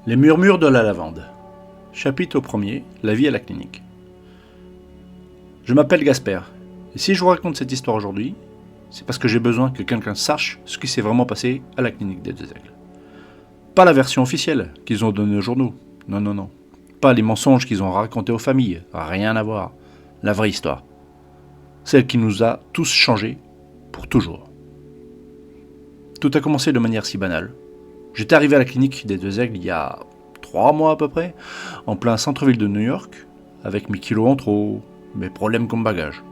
Les murmures de la lavande. Chapitre 1er. La vie à la clinique. Je m'appelle Gasper, et si je vous raconte cette histoire aujourd'hui, c'est parce que j'ai besoin que quelqu'un sache ce qui s'est vraiment passé à la clinique des Deux Aigles. Pas la version officielle qu'ils ont donnée aux journaux, non. Pas les mensonges qu'ils ont racontés aux familles, rien à voir. La vraie histoire. Celle qui nous a tous changés pour toujours. Tout a commencé de manière si banale. J'étais arrivé à la clinique des Deux Aigles il y a 3 mois à peu près, en plein centre-ville de New York, avec mes kilos en trop, mes problèmes comme bagage.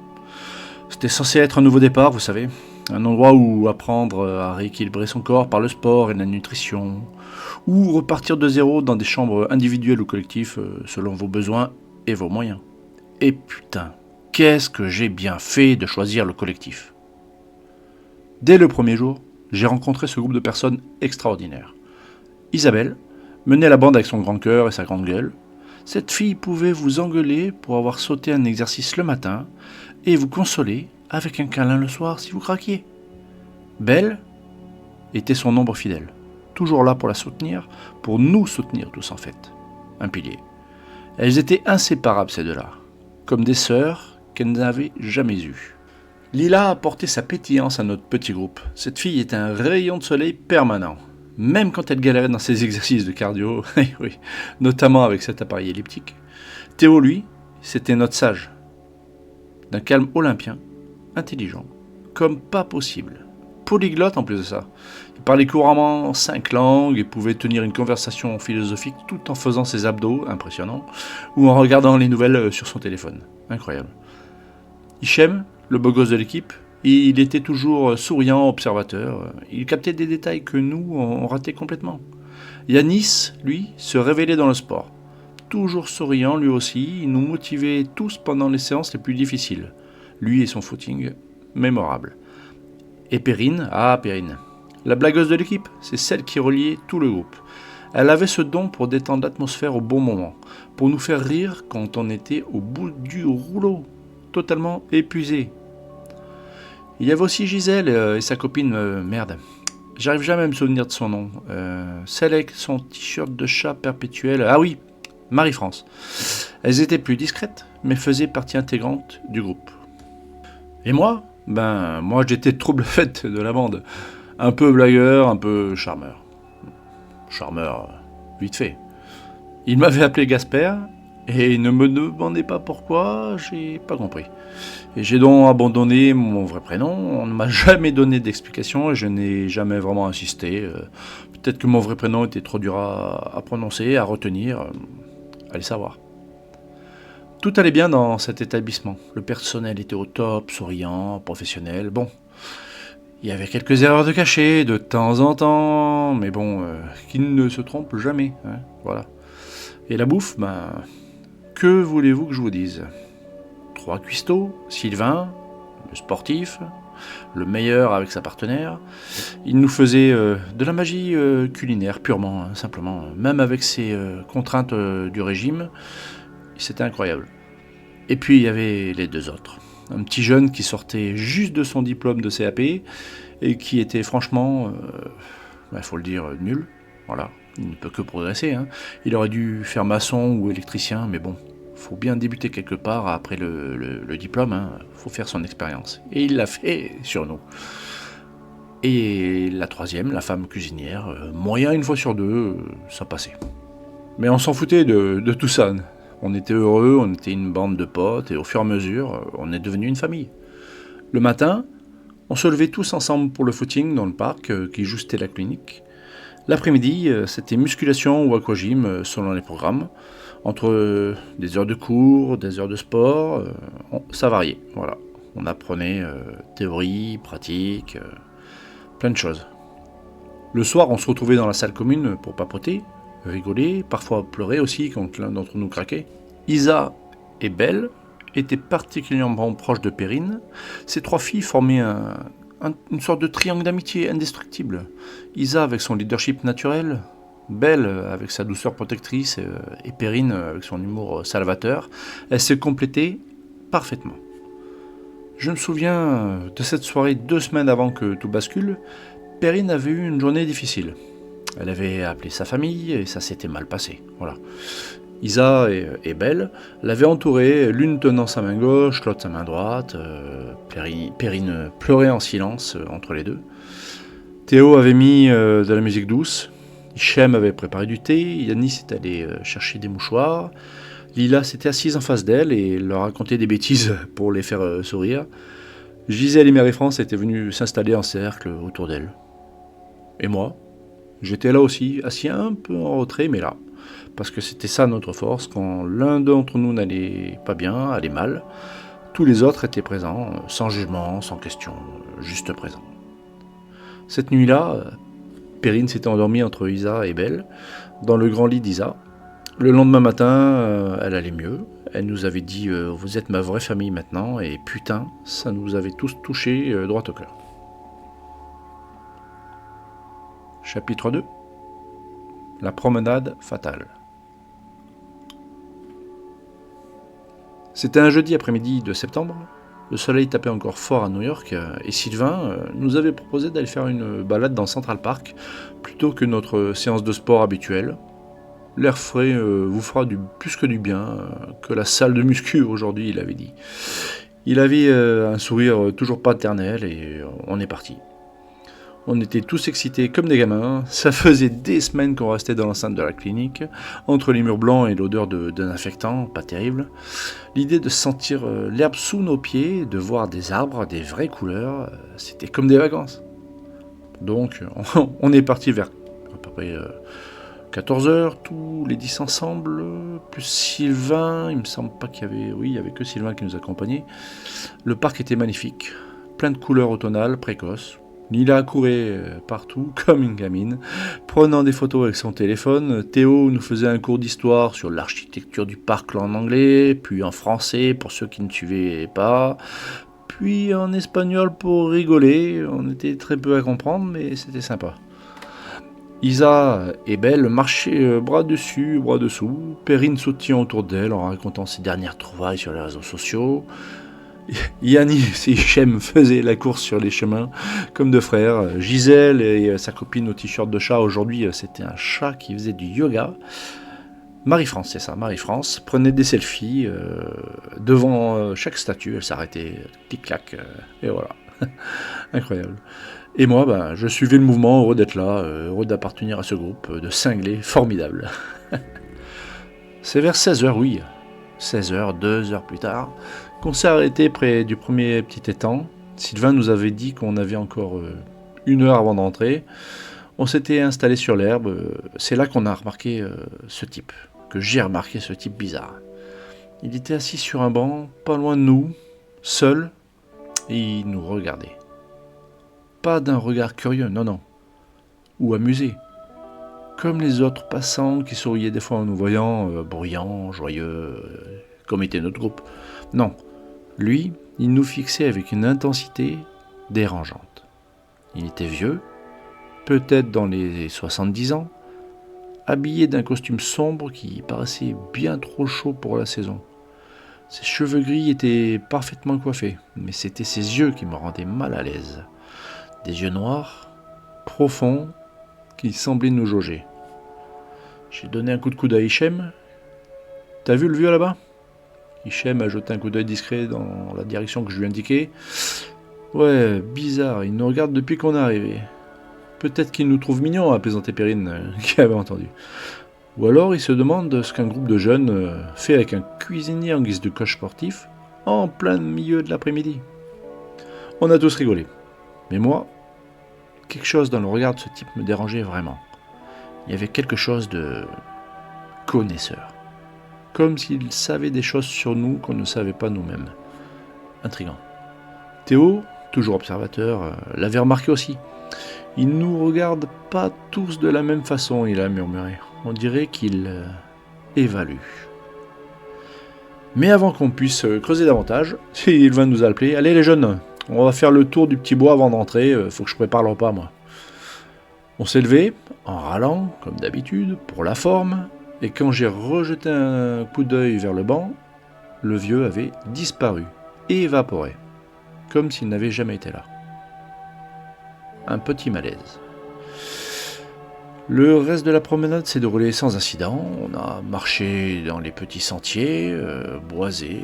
C'était censé être un nouveau départ, vous savez, un endroit où apprendre à rééquilibrer son corps par le sport et la nutrition, ou repartir de zéro dans des chambres individuelles ou collectives selon vos besoins et vos moyens. Et putain, qu'est-ce que j'ai bien fait de choisir le collectif. Dès le premier jour, j'ai rencontré ce groupe de personnes extraordinaires. Isabelle menait la bande avec son grand cœur et sa grande gueule. Cette fille pouvait vous engueuler pour avoir sauté un exercice le matin et vous consoler avec un câlin le soir si vous craquiez. Belle était son ombre fidèle, toujours là pour la soutenir, pour nous soutenir tous en fait. Un pilier. Elles étaient inséparables ces deux-là, comme des sœurs qu'elles n'avaient jamais eues. Lila apportait sa pétillance à notre petit groupe. Cette fille était un rayon de soleil permanent. Même quand elle galérait dans ses exercices de cardio, oui, notamment avec cet appareil elliptique. Théo, lui, c'était notre sage. D'un calme olympien, intelligent, comme pas possible. Polyglotte en plus de ça. Il parlait couramment 5 langues et pouvait tenir une conversation philosophique tout en faisant ses abdos, impressionnants, ou en regardant les nouvelles sur son téléphone. Incroyable. Hichem, le beau gosse de l'équipe, il était toujours souriant, observateur. Il captait des détails que nous, on ratait complètement. Yanis, lui, se révélait dans le sport. Toujours souriant, lui aussi, il nous motivait tous pendant les séances les plus difficiles. Lui et son footing, mémorable. Et Perrine, Perrine. La blagueuse de l'équipe, c'est celle qui reliait tout le groupe. Elle avait ce don pour détendre l'atmosphère au bon moment, pour nous faire rire quand on était au bout du rouleau, totalement épuisé. Il y avait aussi Gisèle et sa copine, merde, j'arrive jamais à me souvenir de son nom, celle avec son t-shirt de chat perpétuel, ah oui, Marie-France. Elles étaient plus discrètes, mais faisaient partie intégrante du groupe. Et moi j'étais trouble-fête de la bande, un peu blagueur, un peu charmeur. Charmeur, vite fait. Il m'avait appelé Gasper, et ne me demandez pas pourquoi, j'ai pas compris. Et j'ai donc abandonné mon vrai prénom, on ne m'a jamais donné d'explication et je n'ai jamais vraiment insisté. Peut-être que mon vrai prénom était trop dur à prononcer, à retenir, allez savoir. Tout allait bien dans cet établissement. Le personnel était au top, souriant, professionnel. Bon, il y avait quelques erreurs de cachet de temps en temps, mais bon, qui ne se trompe jamais, hein, voilà. Et la bouffe, que voulez-vous que je vous dise ? 3 cuistots, Sylvain, le sportif, le meilleur avec sa partenaire. Il nous faisait de la magie culinaire, purement, hein, simplement. Même avec ses contraintes du régime, c'était incroyable. Et puis il y avait les 2 autres. Un petit jeune qui sortait juste de son diplôme de CAP et qui était franchement, il faut le dire, nul. Voilà, il ne peut que progresser, hein. Il aurait dû faire maçon ou électricien, mais bon, faut bien débuter quelque part après le diplôme, hein. Faut faire son expérience. Et il l'a fait sur nous. Et la 3e, la femme cuisinière, moyen 1 fois sur 2, ça passait. Mais on s'en foutait de tout ça. On était heureux, on était une bande de potes, et au fur et à mesure, on est devenu une famille. Le matin, on se levait tous ensemble pour le footing dans le parc qui justait la clinique. L'après-midi, c'était musculation ou aquagym selon les programmes. Entre des heures de cours, des heures de sport, ça variait. Voilà. On apprenait théorie, pratique, plein de choses. Le soir, on se retrouvait dans la salle commune pour papoter, rigoler, parfois pleurer aussi quand l'un d'entre nous craquait. Isa et Belle étaient particulièrement proches de Perrine. Ces 3 filles formaient une sorte de triangle d'amitié indestructible. Isa avec son leadership naturel, Belle avec sa douceur protectrice et Perrine avec son humour salvateur, elles se complétaient parfaitement. Je me souviens de cette soirée 2 semaines avant que tout bascule. Perrine avait eu une journée difficile. Elle avait appelé sa famille et ça s'était mal passé. Voilà. Isa et Belle l'avaient entourée, l'une tenant sa main gauche, l'autre sa main droite. Perrine pleurait en silence entre les deux. Théo avait mis de la musique douce. Hichem avait préparé du thé. Yanis est allé chercher des mouchoirs. Lila s'était assise en face d'elle et leur racontait des bêtises pour les faire sourire. Gisèle et Marie-France étaient venues s'installer en cercle autour d'elle. Et moi, j'étais là aussi, assis un peu en retrait, mais là. Parce que c'était ça notre force, quand l'un d'entre nous n'allait pas bien, allait mal, tous les autres étaient présents, sans jugement, sans question, juste présents. Cette nuit-là, Perrine s'était endormie entre Isa et Belle, dans le grand lit d'Isa. Le lendemain matin, elle allait mieux. Elle nous avait dit « Vous êtes ma vraie famille maintenant » et putain, ça nous avait tous touchés droit au cœur. Chapitre 2 : La promenade fatale. C'était un jeudi après-midi de septembre. Le soleil tapait encore fort à New York et Sylvain nous avait proposé d'aller faire une balade dans Central Park plutôt que notre séance de sport habituelle. L'air frais vous fera plus que du bien que la salle de muscu aujourd'hui, il avait dit. Il avait un sourire toujours paternel et on est parti. On était tous excités comme des gamins. Ça faisait des semaines qu'on restait dans l'enceinte de la clinique, entre les murs blancs et l'odeur d'un infectant, pas terrible. L'idée de sentir l'herbe sous nos pieds, de voir des arbres, des vraies couleurs, c'était comme des vacances. Donc, on est parti vers à peu près 14h, tous les 10 ensemble, plus Sylvain, il me semble pas qu'il y avait... Oui, il y avait que Sylvain qui nous accompagnait. Le parc était magnifique, plein de couleurs automnales, précoces. Lila courait partout, comme une gamine, prenant des photos avec son téléphone. Théo nous faisait un cours d'histoire sur l'architecture du parc en anglais, puis en français pour ceux qui ne suivaient pas, puis en espagnol pour rigoler. On était très peu à comprendre, mais c'était sympa. Isa et Belle marchaient bras dessus, bras dessous. Perrine sautillant autour d'elle en racontant ses dernières trouvailles sur les réseaux sociaux. Yanis et Hichem faisaient la course sur les chemins comme deux frères. Gisèle et sa copine au t-shirt de chat, aujourd'hui c'était un chat qui faisait du yoga. Marie-France, c'est ça, Marie-France, prenait des selfies devant chaque statue, elle s'arrêtait, tic-clac, et voilà. Incroyable. Et moi, je suivais le mouvement, heureux d'être là, heureux d'appartenir à ce groupe de cinglés formidables. C'est vers 16h, oui, 16h, 2 heures plus tard, qu'on s'est arrêté près du premier petit étang. Sylvain nous avait dit qu'on avait encore 1 heure avant d'entrer. On s'était installé sur l'herbe. C'est là qu'on a remarqué ce type, que j'ai remarqué ce type bizarre. Il était assis sur un banc, pas loin de nous, seul, et il nous regardait. Pas d'un regard curieux, non, ou amusé, comme les autres passants qui souriaient des fois en nous voyant, bruyants, joyeux, comme était notre groupe. Non, lui, il nous fixait avec une intensité dérangeante. Il était vieux, peut-être dans les 70 ans, habillé d'un costume sombre qui paraissait bien trop chaud pour la saison. Ses cheveux gris étaient parfaitement coiffés, mais c'était ses yeux qui me rendaient mal à l'aise. Des yeux noirs, profonds, qui semblaient nous jauger. J'ai donné un coup de coude à Hichem. « T'as vu le vieux là-bas » Hichem a jeté un coup d'œil discret dans la direction que je lui indiquais. « Ouais, bizarre, il nous regarde depuis qu'on est arrivé. Peut-être qu'il nous trouve mignons, a plaisanté Perrine, qui avait entendu. Ou alors il se demande ce qu'un groupe de jeunes fait avec un cuisinier en guise de coach sportif en plein milieu de l'après-midi. » On a tous rigolé. Mais moi, quelque chose dans le regard de ce type me dérangeait vraiment. Il y avait quelque chose de connaisseur. Comme s'il savait des choses sur nous qu'on ne savait pas nous-mêmes. Intriguant. Théo, toujours observateur, l'avait remarqué aussi. Il nous regarde pas tous de la même façon, il a murmuré. On dirait qu'il évalue. Mais avant qu'on puisse creuser davantage, il va nous appeler. Allez les jeunes, on va faire le tour du petit bois avant d'entrer, faut que je prépare le repas moi. On s'est levé, en râlant, comme d'habitude, pour la forme, et quand j'ai rejeté un coup d'œil vers le banc, le vieux avait disparu, évaporé, comme s'il n'avait jamais été là. Un petit malaise. Le reste de la promenade s'est déroulé sans incident. On a marché dans les petits sentiers, boisés.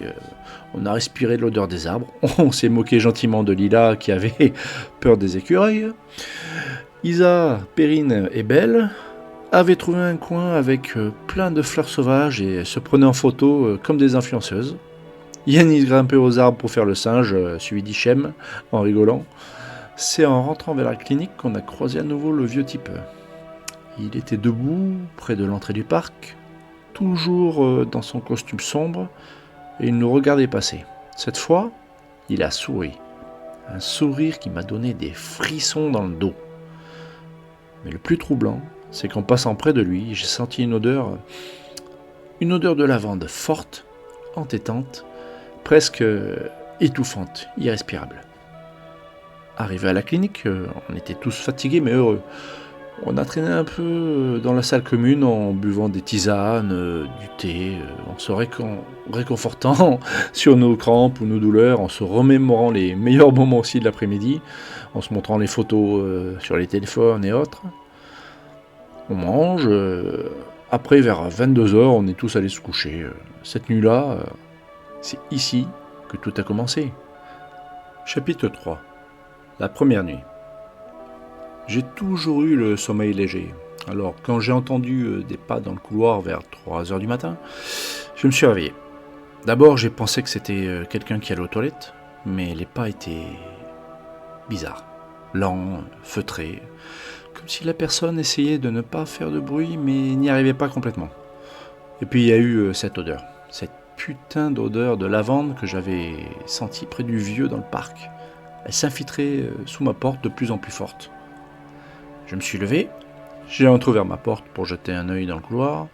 On a respiré l'odeur des arbres. On s'est moqué gentiment de Lila qui avait peur des écureuils. Isa, Perrine et Belle avaient trouvé un coin avec plein de fleurs sauvages et se prenaient en photo comme des influenceuses. Yanis grimpait aux arbres pour faire le singe, suivi d'Hichem, en rigolant. C'est en rentrant vers la clinique qu'on a croisé à nouveau le vieux type. Il était debout, près de l'entrée du parc, toujours dans son costume sombre, et il nous regardait passer. Cette fois, il a souri. Un sourire qui m'a donné des frissons dans le dos. Mais le plus troublant, c'est qu'en passant près de lui, j'ai senti une odeur de lavande forte, entêtante, presque étouffante, irrespirable. Arrivé à la clinique, on était tous fatigués mais heureux. On a traîné un peu dans la salle commune en buvant des tisanes, du thé, en se réconfortant sur nos crampes ou nos douleurs, en se remémorant les meilleurs moments aussi de l'après-midi, en se montrant les photos sur les téléphones et autres. On mange. Après, vers 22h, on est tous allés se coucher. Cette nuit-là, c'est ici que tout a commencé. Chapitre 3. La première nuit. J'ai toujours eu le sommeil léger. Alors, quand j'ai entendu des pas dans le couloir vers 3h du matin, je me suis réveillé. D'abord, j'ai pensé que c'était quelqu'un qui allait aux toilettes, mais les pas étaient bizarres, lents, feutrés, comme si la personne essayait de ne pas faire de bruit, mais n'y arrivait pas complètement. Et puis, il y a eu cette odeur, cette putain d'odeur de lavande que j'avais sentie près du vieux dans le parc. Elle s'infiltrait sous ma porte de plus en plus forte. Je me suis levé, j'ai entrouvert ma porte pour jeter un œil dans le couloir.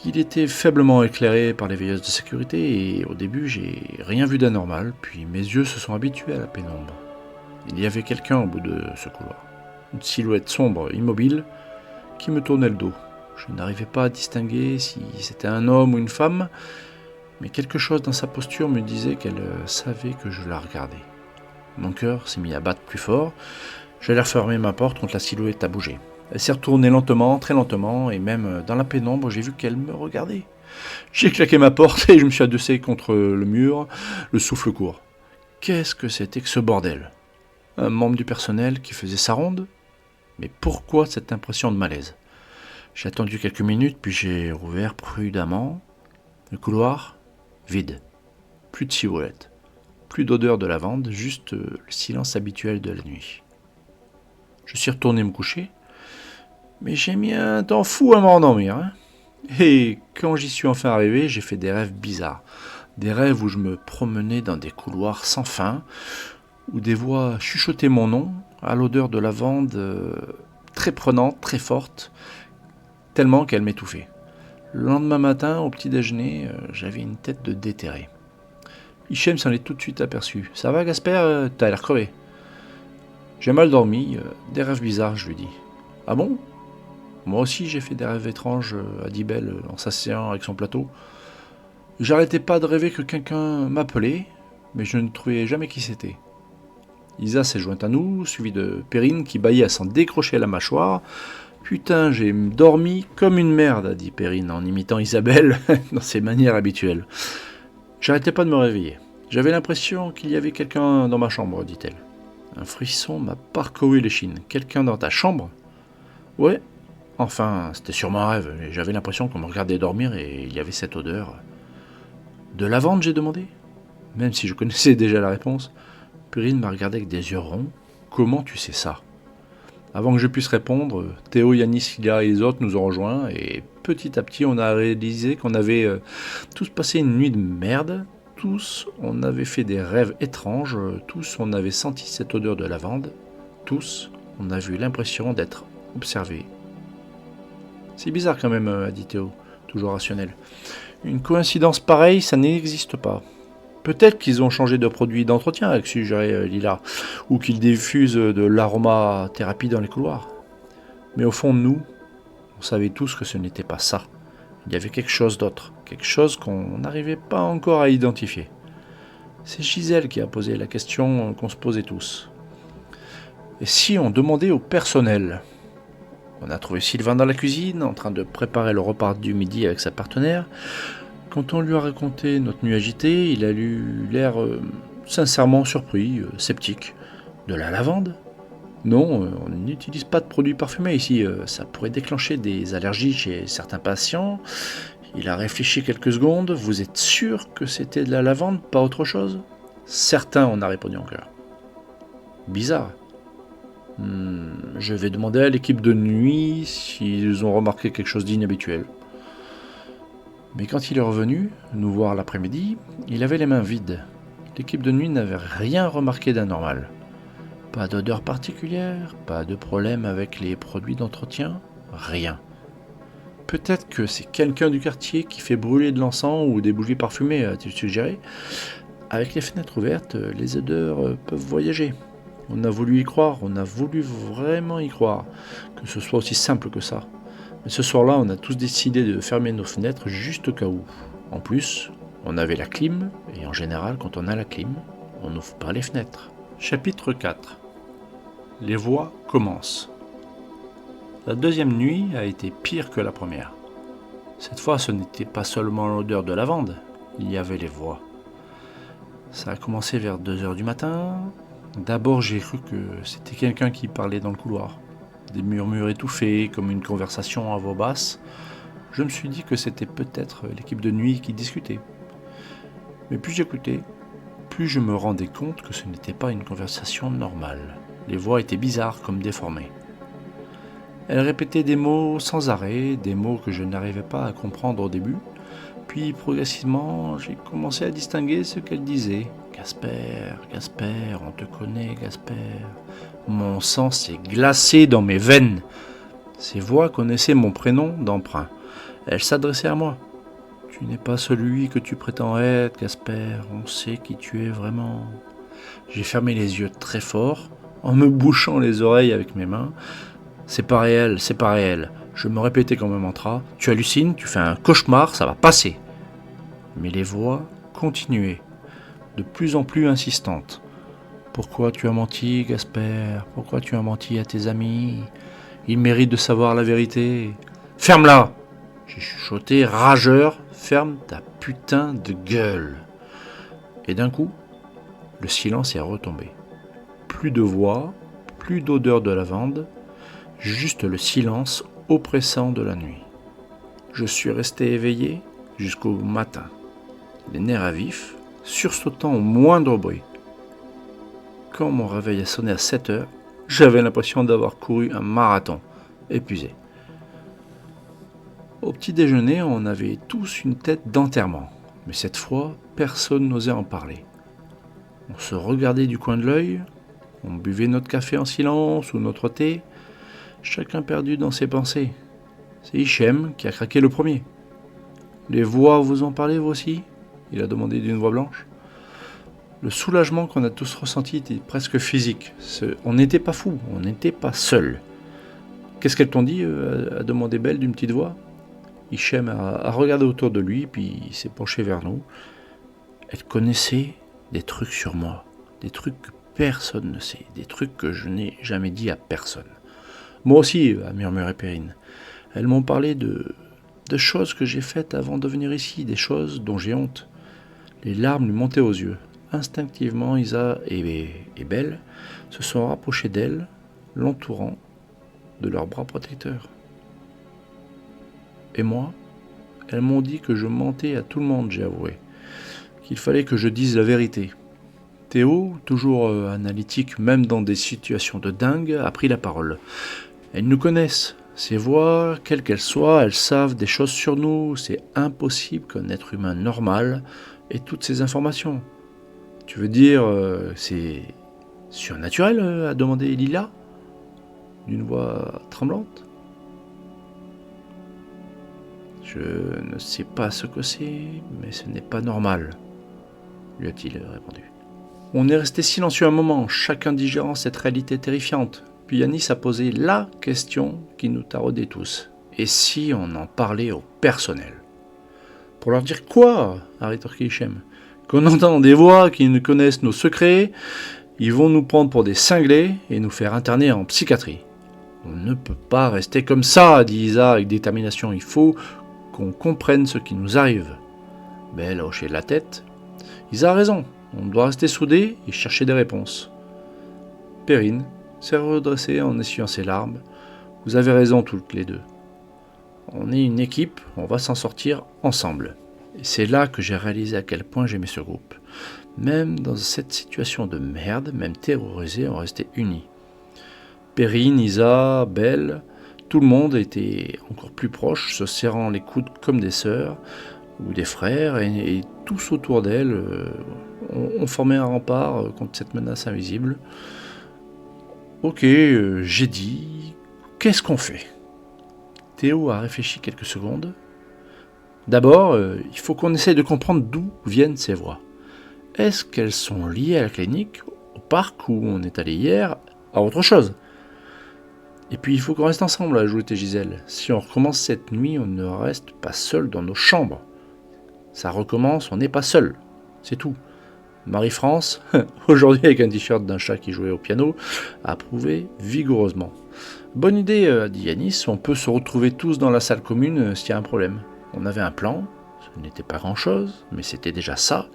Il était faiblement éclairé par les veilleuses de sécurité et au début j'ai rien vu d'anormal, puis mes yeux se sont habitués à la pénombre. Il y avait quelqu'un au bout de ce couloir, une silhouette sombre, immobile, qui me tournait le dos. Je n'arrivais pas à distinguer si c'était un homme ou une femme, mais quelque chose dans sa posture me disait qu'elle savait que je la regardais. Mon cœur s'est mis à battre plus fort. J'allais refermer ma porte quand la silhouette a bougé. Elle s'est retournée lentement, très lentement, et même dans la pénombre, j'ai vu qu'elle me regardait. J'ai claqué ma porte et je me suis adossé contre le mur, le souffle court. Qu'est-ce que c'était que ce bordel ? Un membre du personnel qui faisait sa ronde ? Mais pourquoi cette impression de malaise ? J'ai attendu quelques minutes, puis j'ai rouvert prudemment. Le couloir, vide. Plus de silhouette. Plus d'odeur de lavande, juste le silence habituel de la nuit. Je suis retourné me coucher, mais j'ai mis un temps fou à me rendormir. Et quand j'y suis enfin arrivé, j'ai fait des rêves bizarres. Des rêves où je me promenais dans des couloirs sans fin, où des voix chuchotaient mon nom, à l'odeur de lavande très prenante, très forte, tellement qu'elle m'étouffait. Le lendemain matin, au petit déjeuner, j'avais une tête de déterré. Hichem s'en est tout de suite aperçu. « Ça va, Gasper ? T'as l'air crevé. » J'ai mal dormi, des rêves bizarres, je lui dis. « Ah bon ? Moi aussi j'ai fait des rêves étranges, a dit Belle en s'asseyant avec son plateau. J'arrêtais pas de rêver que quelqu'un m'appelait, mais je ne trouvais jamais qui c'était. Isa s'est jointe à nous, suivie de Perrine qui bâillait à s'en décrocher la mâchoire. « Putain, j'ai dormi comme une merde, a dit Perrine en imitant Isabelle dans ses manières habituelles. J'arrêtais pas de me réveiller. J'avais l'impression qu'il y avait quelqu'un dans ma chambre, dit-elle. Un frisson m'a parcouru l'échine. Quelqu'un dans ta chambre ? Ouais. Enfin, c'était sûrement un rêve. J'avais l'impression qu'on me regardait dormir et il y avait cette odeur. De lavande, j'ai demandé. Même si je connaissais déjà la réponse, Perrine m'a regardé avec des yeux ronds. Comment tu sais ça ? Avant que je puisse répondre, Théo, Yanis, Lila et les autres nous ont rejoints et petit à petit on a réalisé qu'on avait tous passé une nuit de merde. Tous, on avait fait des rêves étranges, tous, on avait senti cette odeur de lavande, tous, on a eu l'impression d'être observés. C'est bizarre quand même, a dit Théo, toujours rationnel. Une coïncidence pareille, ça n'existe pas. Peut-être qu'ils ont changé de produit d'entretien, a suggéré Lila, ou qu'ils diffusent de l'aromathérapie dans les couloirs. Mais au fond de nous, on savait tous que ce n'était pas ça. Il y avait quelque chose d'autre, quelque chose qu'on n'arrivait pas encore à identifier. C'est Gisèle qui a posé la question qu'on se posait tous. Et si on demandait au personnel ? On a trouvé Sylvain dans la cuisine, en train de préparer le repas du midi avec sa partenaire. Quand on lui a raconté notre nuit agitée, il a eu l'air sincèrement surpris, sceptique. De la lavande ? Non, on n'utilise pas de produits parfumés ici. Ça pourrait déclencher des allergies chez certains patients. Il a réfléchi quelques secondes. Vous êtes sûr que c'était de la lavande, pas autre chose ? Certain, on a répondu en chœur. Bizarre. Je vais demander à l'équipe de nuit s'ils ont remarqué quelque chose d'inhabituel. Mais quand il est revenu nous voir l'après-midi, il avait les mains vides. L'équipe de nuit n'avait rien remarqué d'anormal. Pas d'odeur particulière, pas de problème avec les produits d'entretien, rien. Peut-être que c'est quelqu'un du quartier qui fait brûler de l'encens ou des bougies parfumées, a-t-il suggéré. Avec les fenêtres ouvertes, les odeurs peuvent voyager. On a voulu y croire, on a voulu vraiment y croire, que ce soit aussi simple que ça. Mais ce soir-là, on a tous décidé de fermer nos fenêtres juste au cas où. En plus, on avait la clim, et en général, quand on a la clim, on n'ouvre pas les fenêtres. Chapitre 4. Les voix commencent. La deuxième nuit a été pire que la première. Cette fois, ce n'était pas seulement l'odeur de lavande, il y avait les voix. Ça a commencé vers 2h du matin. D'abord, j'ai cru que c'était quelqu'un qui parlait dans le couloir. Des murmures étouffés, comme une conversation à voix basse. Je me suis dit que c'était peut-être l'équipe de nuit qui discutait. Mais plus j'écoutais, plus je me rendais compte que ce n'était pas une conversation normale. Les voix étaient bizarres comme déformées. Elles répétaient des mots sans arrêt, des mots que je n'arrivais pas à comprendre au début. Puis progressivement, j'ai commencé à distinguer ce qu'elles disaient. « Gasper, Gasper, on te connaît, Gasper. » Mon sang s'est glacé dans mes veines. Ces voix connaissaient mon prénom d'emprunt. Elles s'adressaient à moi. « Tu n'es pas celui que tu prétends être, Gasper. On sait qui tu es vraiment. » J'ai fermé les yeux très fort, en me bouchant les oreilles avec mes mains. « C'est pas réel, c'est pas réel. » Je me répétais comme un mantra. « Tu hallucines, tu fais un cauchemar, ça va passer. » Mais les voix continuaient, de plus en plus insistantes. « Pourquoi tu as menti, Gasper? Pourquoi tu as menti à tes amis? Ils méritent de savoir la vérité. »« Ferme-la !» J'ai chuchoté, rageur. « Ferme ta putain de gueule !» Et d'un coup, le silence est retombé. Plus de voix, plus d'odeur de lavande, juste le silence oppressant de la nuit. Je suis resté éveillé jusqu'au matin, les nerfs à vif, sursautant au moindre bruit. Quand mon réveil a sonné à 7h, j'avais l'impression d'avoir couru un marathon, épuisé. Au petit déjeuner, on avait tous une tête d'enterrement, mais cette fois, personne n'osait en parler. On se regardait du coin de l'œil, on buvait notre café en silence ou notre thé, chacun perdu dans ses pensées. C'est Hichem qui a craqué le premier. « Les voix vous en parlez, vous aussi ?» il a demandé d'une voix blanche. Le soulagement qu'on a tous ressenti était presque physique. On n'était pas fous, on n'était pas seuls. « Qu'est-ce qu'elles t'ont dit ?» a demandé Belle d'une petite voix. Hichem a regardé autour de lui, puis il s'est penché vers nous. Elle connaissait des trucs sur moi, des trucs que personne ne sait, des trucs que je n'ai jamais dit à personne. Moi aussi, a murmuré Perrine. Elles m'ont parlé de choses que j'ai faites avant de venir ici, des choses dont j'ai honte. Les larmes lui montaient aux yeux. Instinctivement, Isa et Belle se sont rapprochés d'elle, l'entourant de leurs bras protecteurs. Et moi, elles m'ont dit que je mentais à tout le monde, j'ai avoué, qu'il fallait que je dise la vérité. Théo, toujours analytique même dans des situations de dingue, a pris la parole. Elles nous connaissent. Ces voix, quelles qu'elles soient, elles savent des choses sur nous. C'est impossible qu'un être humain normal ait toutes ces informations. Tu veux dire, c'est surnaturel, a demandé Lila, d'une voix tremblante. Je ne sais pas ce que c'est, mais ce n'est pas normal, lui a-t-il répondu. On est resté silencieux un moment, chacun digérant cette réalité terrifiante. Puis Yanis a posé la question qui nous taraudait tous. Et si on en parlait au personnel ? Pour leur dire quoi ? A rétorqué Hichem. Qu'on entend des voix qui ne connaissent nos secrets, ils vont nous prendre pour des cinglés et nous faire interner en psychiatrie. On ne peut pas rester comme ça, dit Isa avec détermination. Il faut qu'on comprenne ce qui nous arrive. Belle a hoché la tête. Isa a raison. On doit rester soudés et chercher des réponses. Perrine s'est redressée en essuyant ses larmes. Vous avez raison toutes les deux. On est une équipe, on va s'en sortir ensemble. Et c'est là que j'ai réalisé à quel point j'aimais ce groupe. Même dans cette situation de merde, même terrorisés, on restait unis. Perrine, Isa, Belle, tout le monde était encore plus proche, se serrant les coudes comme des sœurs ou des frères, et tous autour d'elle ont formé un rempart contre cette menace invisible. Ok, j'ai dit, qu'est-ce qu'on fait ? Théo a réfléchi quelques secondes. D'abord, il faut qu'on essaye de comprendre d'où viennent ces voix. Est-ce qu'elles sont liées à la clinique, au parc où on est allé hier, à autre chose ? Et puis il faut qu'on reste ensemble, a ajouté Gisèle. Si on recommence cette nuit, on ne reste pas seul dans nos chambres. Ça recommence, on n'est pas seul. C'est tout. Marie-France, aujourd'hui avec un t-shirt d'un chat qui jouait au piano, a approuvé vigoureusement. Bonne idée, a dit Yanis, on peut se retrouver tous dans la salle commune s'il y a un problème. On avait un plan, ce n'était pas grand-chose, mais c'était déjà ça.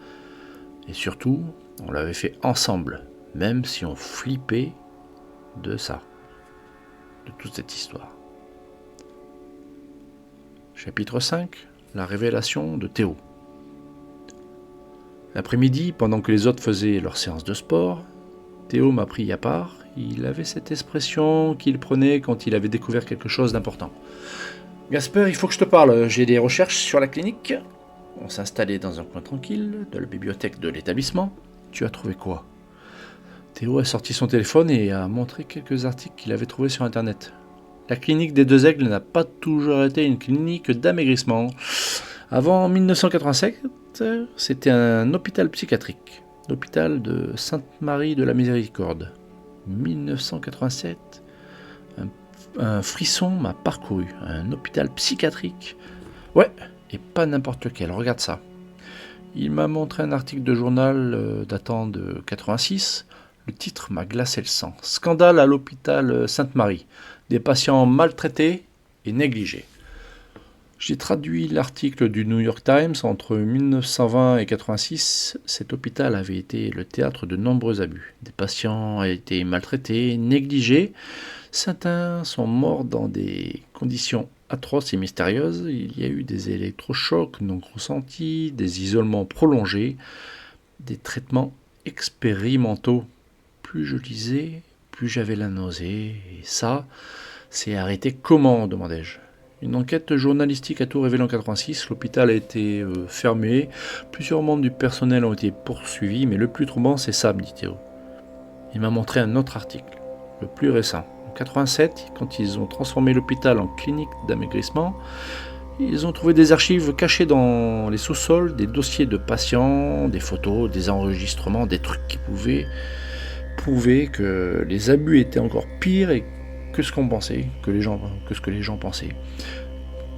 Et surtout, on l'avait fait ensemble, même si on flippait de ça, de toute cette histoire. Chapitre 5, la révélation de Théo. L'après-midi, pendant que les autres faisaient leur séance de sport, Théo m'a pris à part. Il avait cette expression qu'il prenait quand il avait découvert quelque chose d'important. « Gasper, il faut que je te parle. J'ai des recherches sur la clinique. » On s'est installé dans un coin tranquille de la bibliothèque de l'établissement. « Tu as trouvé quoi ?» Théo a sorti son téléphone et a montré quelques articles qu'il avait trouvés sur Internet. La clinique des Deux Aigles n'a pas toujours été une clinique d'amaigrissement. Avant 1987, c'était un hôpital psychiatrique, l'hôpital de Sainte-Marie de la Miséricorde. 1987, un frisson m'a parcouru, un hôpital psychiatrique. Ouais, et pas n'importe lequel, regarde ça. Il m'a montré un article de journal datant de 86. Le titre m'a glacé le sang. Scandale à l'hôpital Sainte-Marie. Des patients maltraités et négligés. J'ai traduit l'article du New York Times. Entre 1920 et 86, cet hôpital avait été le théâtre de nombreux abus. Des patients ont été maltraités, négligés. Certains sont morts dans des conditions atroces et mystérieuses. Il y a eu des électrochocs non consentis, des isolements prolongés, des traitements expérimentaux. Plus je lisais, plus j'avais la nausée. Et ça, c'est arrêté comment, demandai-je. Une enquête journalistique a tout révélé en 86, l'hôpital a été fermé, plusieurs membres du personnel ont été poursuivis, mais le plus troublant c'est ça, me dit Théo. Il m'a montré un autre article, le plus récent. En 87, quand ils ont transformé l'hôpital en clinique d'amaigrissement, ils ont trouvé des archives cachées dans les sous-sols, des dossiers de patients, des photos, des enregistrements, des trucs qui pouvaient prouver que les abus étaient encore pires et que ce qu'on pensait, que ce que les gens pensaient.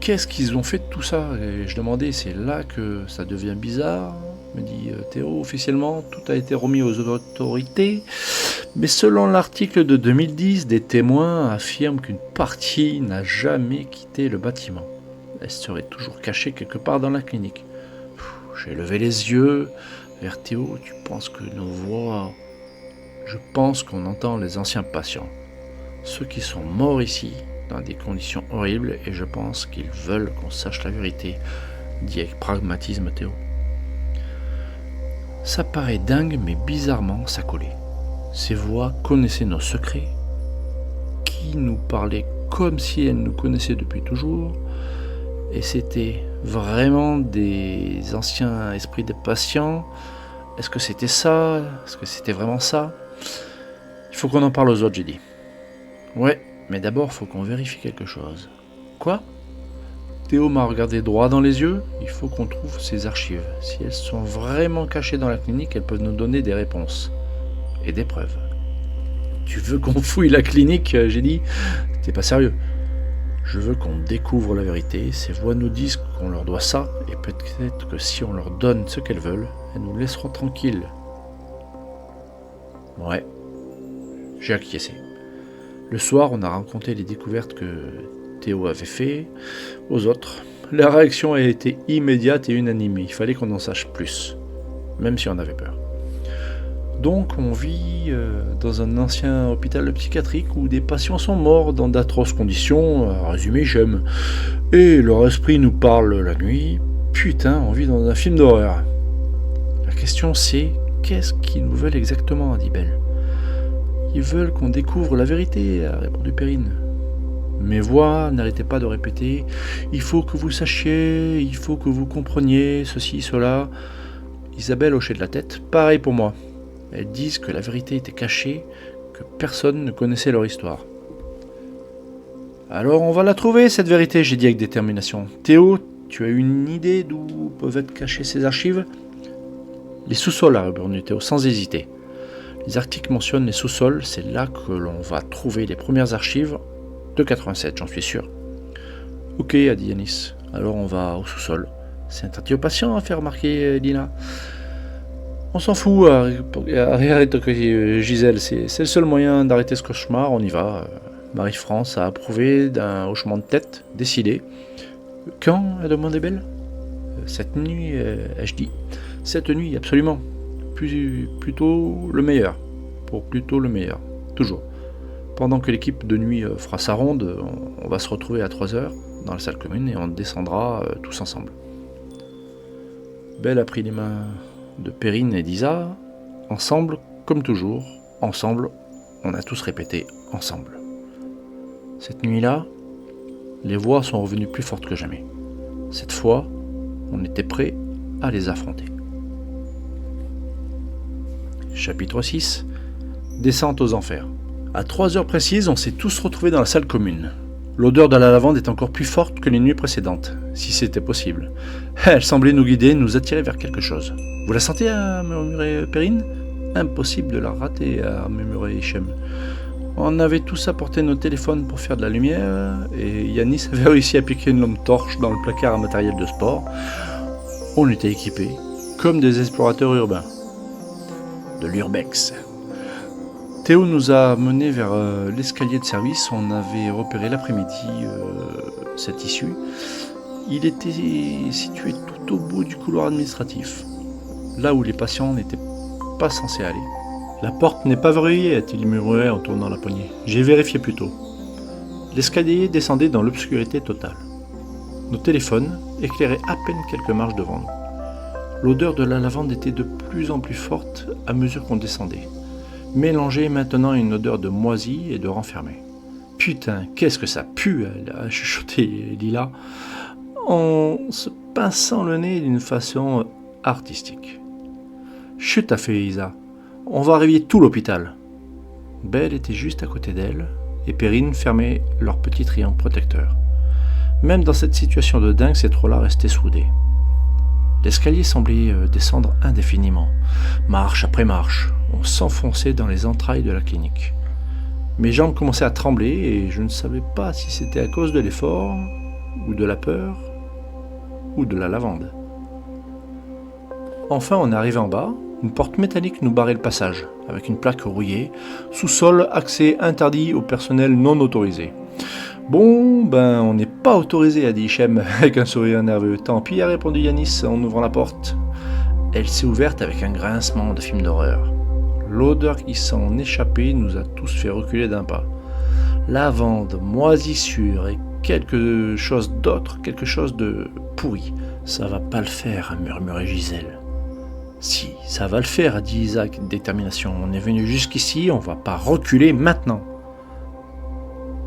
Qu'est-ce qu'ils ont fait de tout ça ? Et je demandais, c'est là que ça devient bizarre, me dit Théo. Officiellement, tout a été remis aux autorités, mais selon l'article de 2010, des témoins affirment qu'une partie n'a jamais quitté le bâtiment. Elle serait toujours cachée quelque part dans la clinique. J'ai levé les yeux vers Théo. Tu penses que nos voix... Je pense qu'on entend les anciens patients. Ceux qui sont morts ici, dans des conditions horribles, et je pense qu'ils veulent qu'on sache la vérité, dit avec pragmatisme Théo. Ça paraît dingue, mais bizarrement, ça collait. Ces voix connaissaient nos secrets, qui nous parlaient comme si elles nous connaissaient depuis toujours, et c'était vraiment des anciens esprits des patients. Est-ce que c'était ça ? Est-ce que c'était vraiment ça ? Il faut qu'on en parle aux autres, j'ai dit. Ouais, mais d'abord, faut qu'on vérifie quelque chose. Quoi ? Théo m'a regardé droit dans les yeux. Il faut qu'on trouve ces archives. Si elles sont vraiment cachées dans la clinique, elles peuvent nous donner des réponses. Et des preuves. Tu veux qu'on fouille la clinique ? J'ai dit. T'es pas sérieux. Je veux qu'on découvre la vérité. Ces voix nous disent qu'on leur doit ça. Et peut-être que si on leur donne ce qu'elles veulent, elles nous laisseront tranquilles. Ouais. J'ai acquiescé. Le soir, on a raconté les découvertes que Théo avait fait aux autres. La réaction a été immédiate et unanime. Il fallait qu'on en sache plus, même si on avait peur. Donc on vit dans un ancien hôpital psychiatrique où des patients sont morts dans d'atroces conditions, à résumer j'aime. Et leur esprit nous parle la nuit. Putain, on vit dans un film d'horreur. La question c'est, qu'est-ce qu'ils nous veulent exactement, a dit Belle. Ils veulent qu'on découvre la vérité, a répondu Perrine. Mes voix n'arrêtaient pas de répéter « Il faut que vous sachiez, il faut que vous compreniez, ceci, cela ». Isabelle hochait de la tête, pareil pour moi. Elles disent que la vérité était cachée, que personne ne connaissait leur histoire. Alors on va la trouver, cette vérité, j'ai dit avec détermination. Théo, tu as une idée d'où peuvent être cachées ces archives ? Les sous-sols, a répondu Théo, sans hésiter. Les articles mentionnent les sous-sols, c'est là que l'on va trouver les premières archives de 87, j'en suis sûr. Ok, a dit Yanis, alors on va au sous-sol. C'est interdit aux patients, a fait remarquer Lina. On s'en fout, a rétorqué Gisèle, c'est le seul moyen d'arrêter ce cauchemar, on y va. Marie-France a approuvé d'un hochement de tête, décidé. Quand, a demandé Belle ? Cette nuit, ai-je dit. Cette nuit, absolument. Plutôt le meilleur. Pour plutôt le meilleur. Toujours. Pendant que l'équipe de nuit fera sa ronde, on va se retrouver à 3h dans la salle commune et on descendra tous ensemble. Belle a pris les mains de Perrine et d'Isa. Ensemble, comme toujours, ensemble, on a tous répété ensemble. Cette nuit-là, les voix sont revenues plus fortes que jamais. Cette fois, on était prêts à les affronter. Chapitre 6. Descente aux enfers. À 3h précises, on s'est tous retrouvés dans la salle commune. L'odeur de la lavande est encore plus forte que les nuits précédentes, si c'était possible. Elle semblait nous guider, nous attirer vers quelque chose. « Vous la sentez ?» a murmuré Perrine. « Impossible de la rater » a murmuré Hichem. On avait tous apporté nos téléphones pour faire de la lumière, et Yanis avait réussi à piquer une lampe torche dans le placard à matériel de sport. On était équipés, comme des explorateurs urbains. De l'urbex. Théo nous a menés vers l'escalier de service. On avait repéré l'après-midi cette issue. Il était situé tout au bout du couloir administratif, là où les patients n'étaient pas censés aller. La porte n'est pas verrouillée, a-t-il murmuré en tournant la poignée. J'ai vérifié plus tôt. L'escalier descendait dans l'obscurité totale. Nos téléphones éclairaient à peine quelques marches devant nous. L'odeur de la lavande était de plus en plus forte à mesure qu'on descendait, mélangée maintenant à une odeur de moisi et de renfermé. Putain, qu'est-ce que ça pue, a chuchoté Lila, en se pinçant le nez d'une façon artistique. Chut, a fait Isa. On va réveiller tout l'hôpital. Belle était juste à côté d'elle, et Perrine fermait leur petit triangle protecteur. Même dans cette situation de dingue, ces trois-là restaient soudés. L'escalier semblait descendre indéfiniment. Marche après marche, on s'enfonçait dans les entrailles de la clinique. Mes jambes commençaient à trembler et je ne savais pas si c'était à cause de l'effort, ou de la peur, ou de la lavande. Enfin, on est arrivé en bas. Une porte métallique nous barrait le passage, avec une plaque rouillée. Sous-sol, accès interdit au personnel non autorisé. Bon, on n'est pas autorisé, a dit Hichem avec un sourire nerveux. Tant pis, a répondu Yanis en ouvrant la porte. Elle s'est ouverte avec un grincement de film d'horreur. L'odeur qui s'en échappait nous a tous fait reculer d'un pas. Lavande, moisissure et quelque chose d'autre, quelque chose de pourri. Ça va pas le faire, a murmuré Gisèle. Si, ça va le faire, a dit Isaac avec détermination. On est venu jusqu'ici, on va pas reculer maintenant.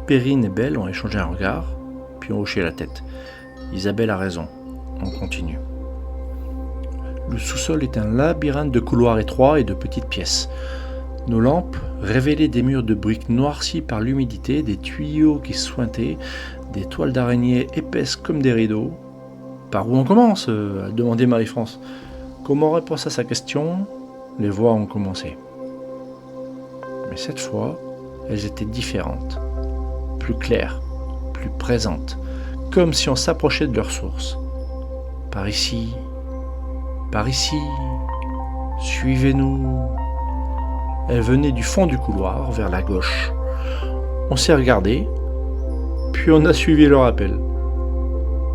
Perrine et Belle ont échangé un regard, puis ont hoché la tête. Isabelle a raison, on continue. Le sous-sol est un labyrinthe de couloirs étroits et de petites pièces. Nos lampes révélaient des murs de briques noircis par l'humidité, des tuyaux qui suintaient, des toiles d'araignée épaisses comme des rideaux. Par où on commence ? A demandé Marie-France. Comme en réponse à sa question, les voix ont commencé. Mais cette fois, elles étaient différentes, plus claires, plus présentes, comme si on s'approchait de leur source. Par ici, suivez-nous. Elles venaient du fond du couloir, vers la gauche. On s'est regardé, puis on a suivi leur appel.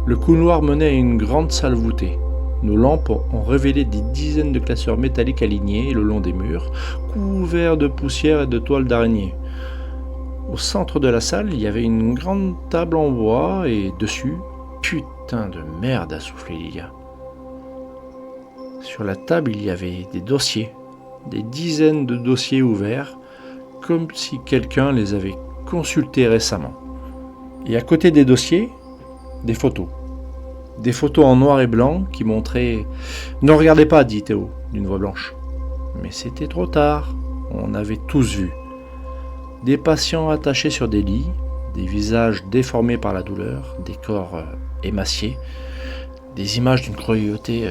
Le couloir menait à une grande salle voûtée. Nos lampes ont révélé des dizaines de classeurs métalliques alignés le long des murs, couverts de poussière et de toiles d'araignée. Au centre de la salle, il y avait une grande table en bois et dessus, putain de merde, a soufflé Lilia. Sur la table, il y avait des dossiers, des dizaines de dossiers ouverts, comme si quelqu'un les avait consultés récemment. Et à côté des dossiers, des photos. Des photos en noir et blanc qui montraient « Ne regardez pas », dit Théo, d'une voix blanche. Mais c'était trop tard, on avait tous vu. Des patients attachés sur des lits, des visages déformés par la douleur, des corps émaciés, des images d'une cruauté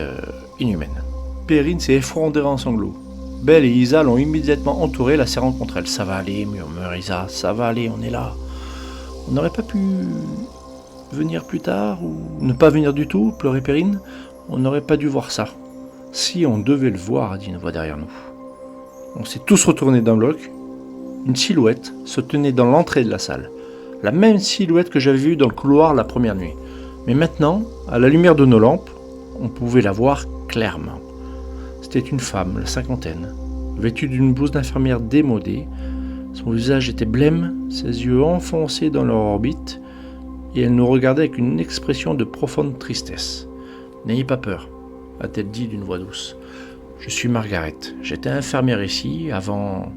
inhumaine. Perrine s'est effondrée en sanglots. Belle et Isa l'ont immédiatement entourée, la serrant contre elle. « Ça va aller », murmure Isa, « ça va aller, on est là. » On n'aurait pas pu venir plus tard ou ne pas venir du tout, pleurait Perrine. On n'aurait pas dû voir ça. Si on devait le voir, a dit une voix derrière nous. On s'est tous retournés d'un bloc. Une silhouette se tenait dans l'entrée de la salle. La même silhouette que j'avais vue dans le couloir la première nuit. Mais maintenant, à la lumière de nos lampes, on pouvait la voir clairement. C'était une femme, la cinquantaine, vêtue d'une blouse d'infirmière démodée. Son visage était blême, ses yeux enfoncés dans leur orbite, et elle nous regardait avec une expression de profonde tristesse. « N'ayez pas peur », a-t-elle dit d'une voix douce. « Je suis Margaret. J'étais infirmière ici avant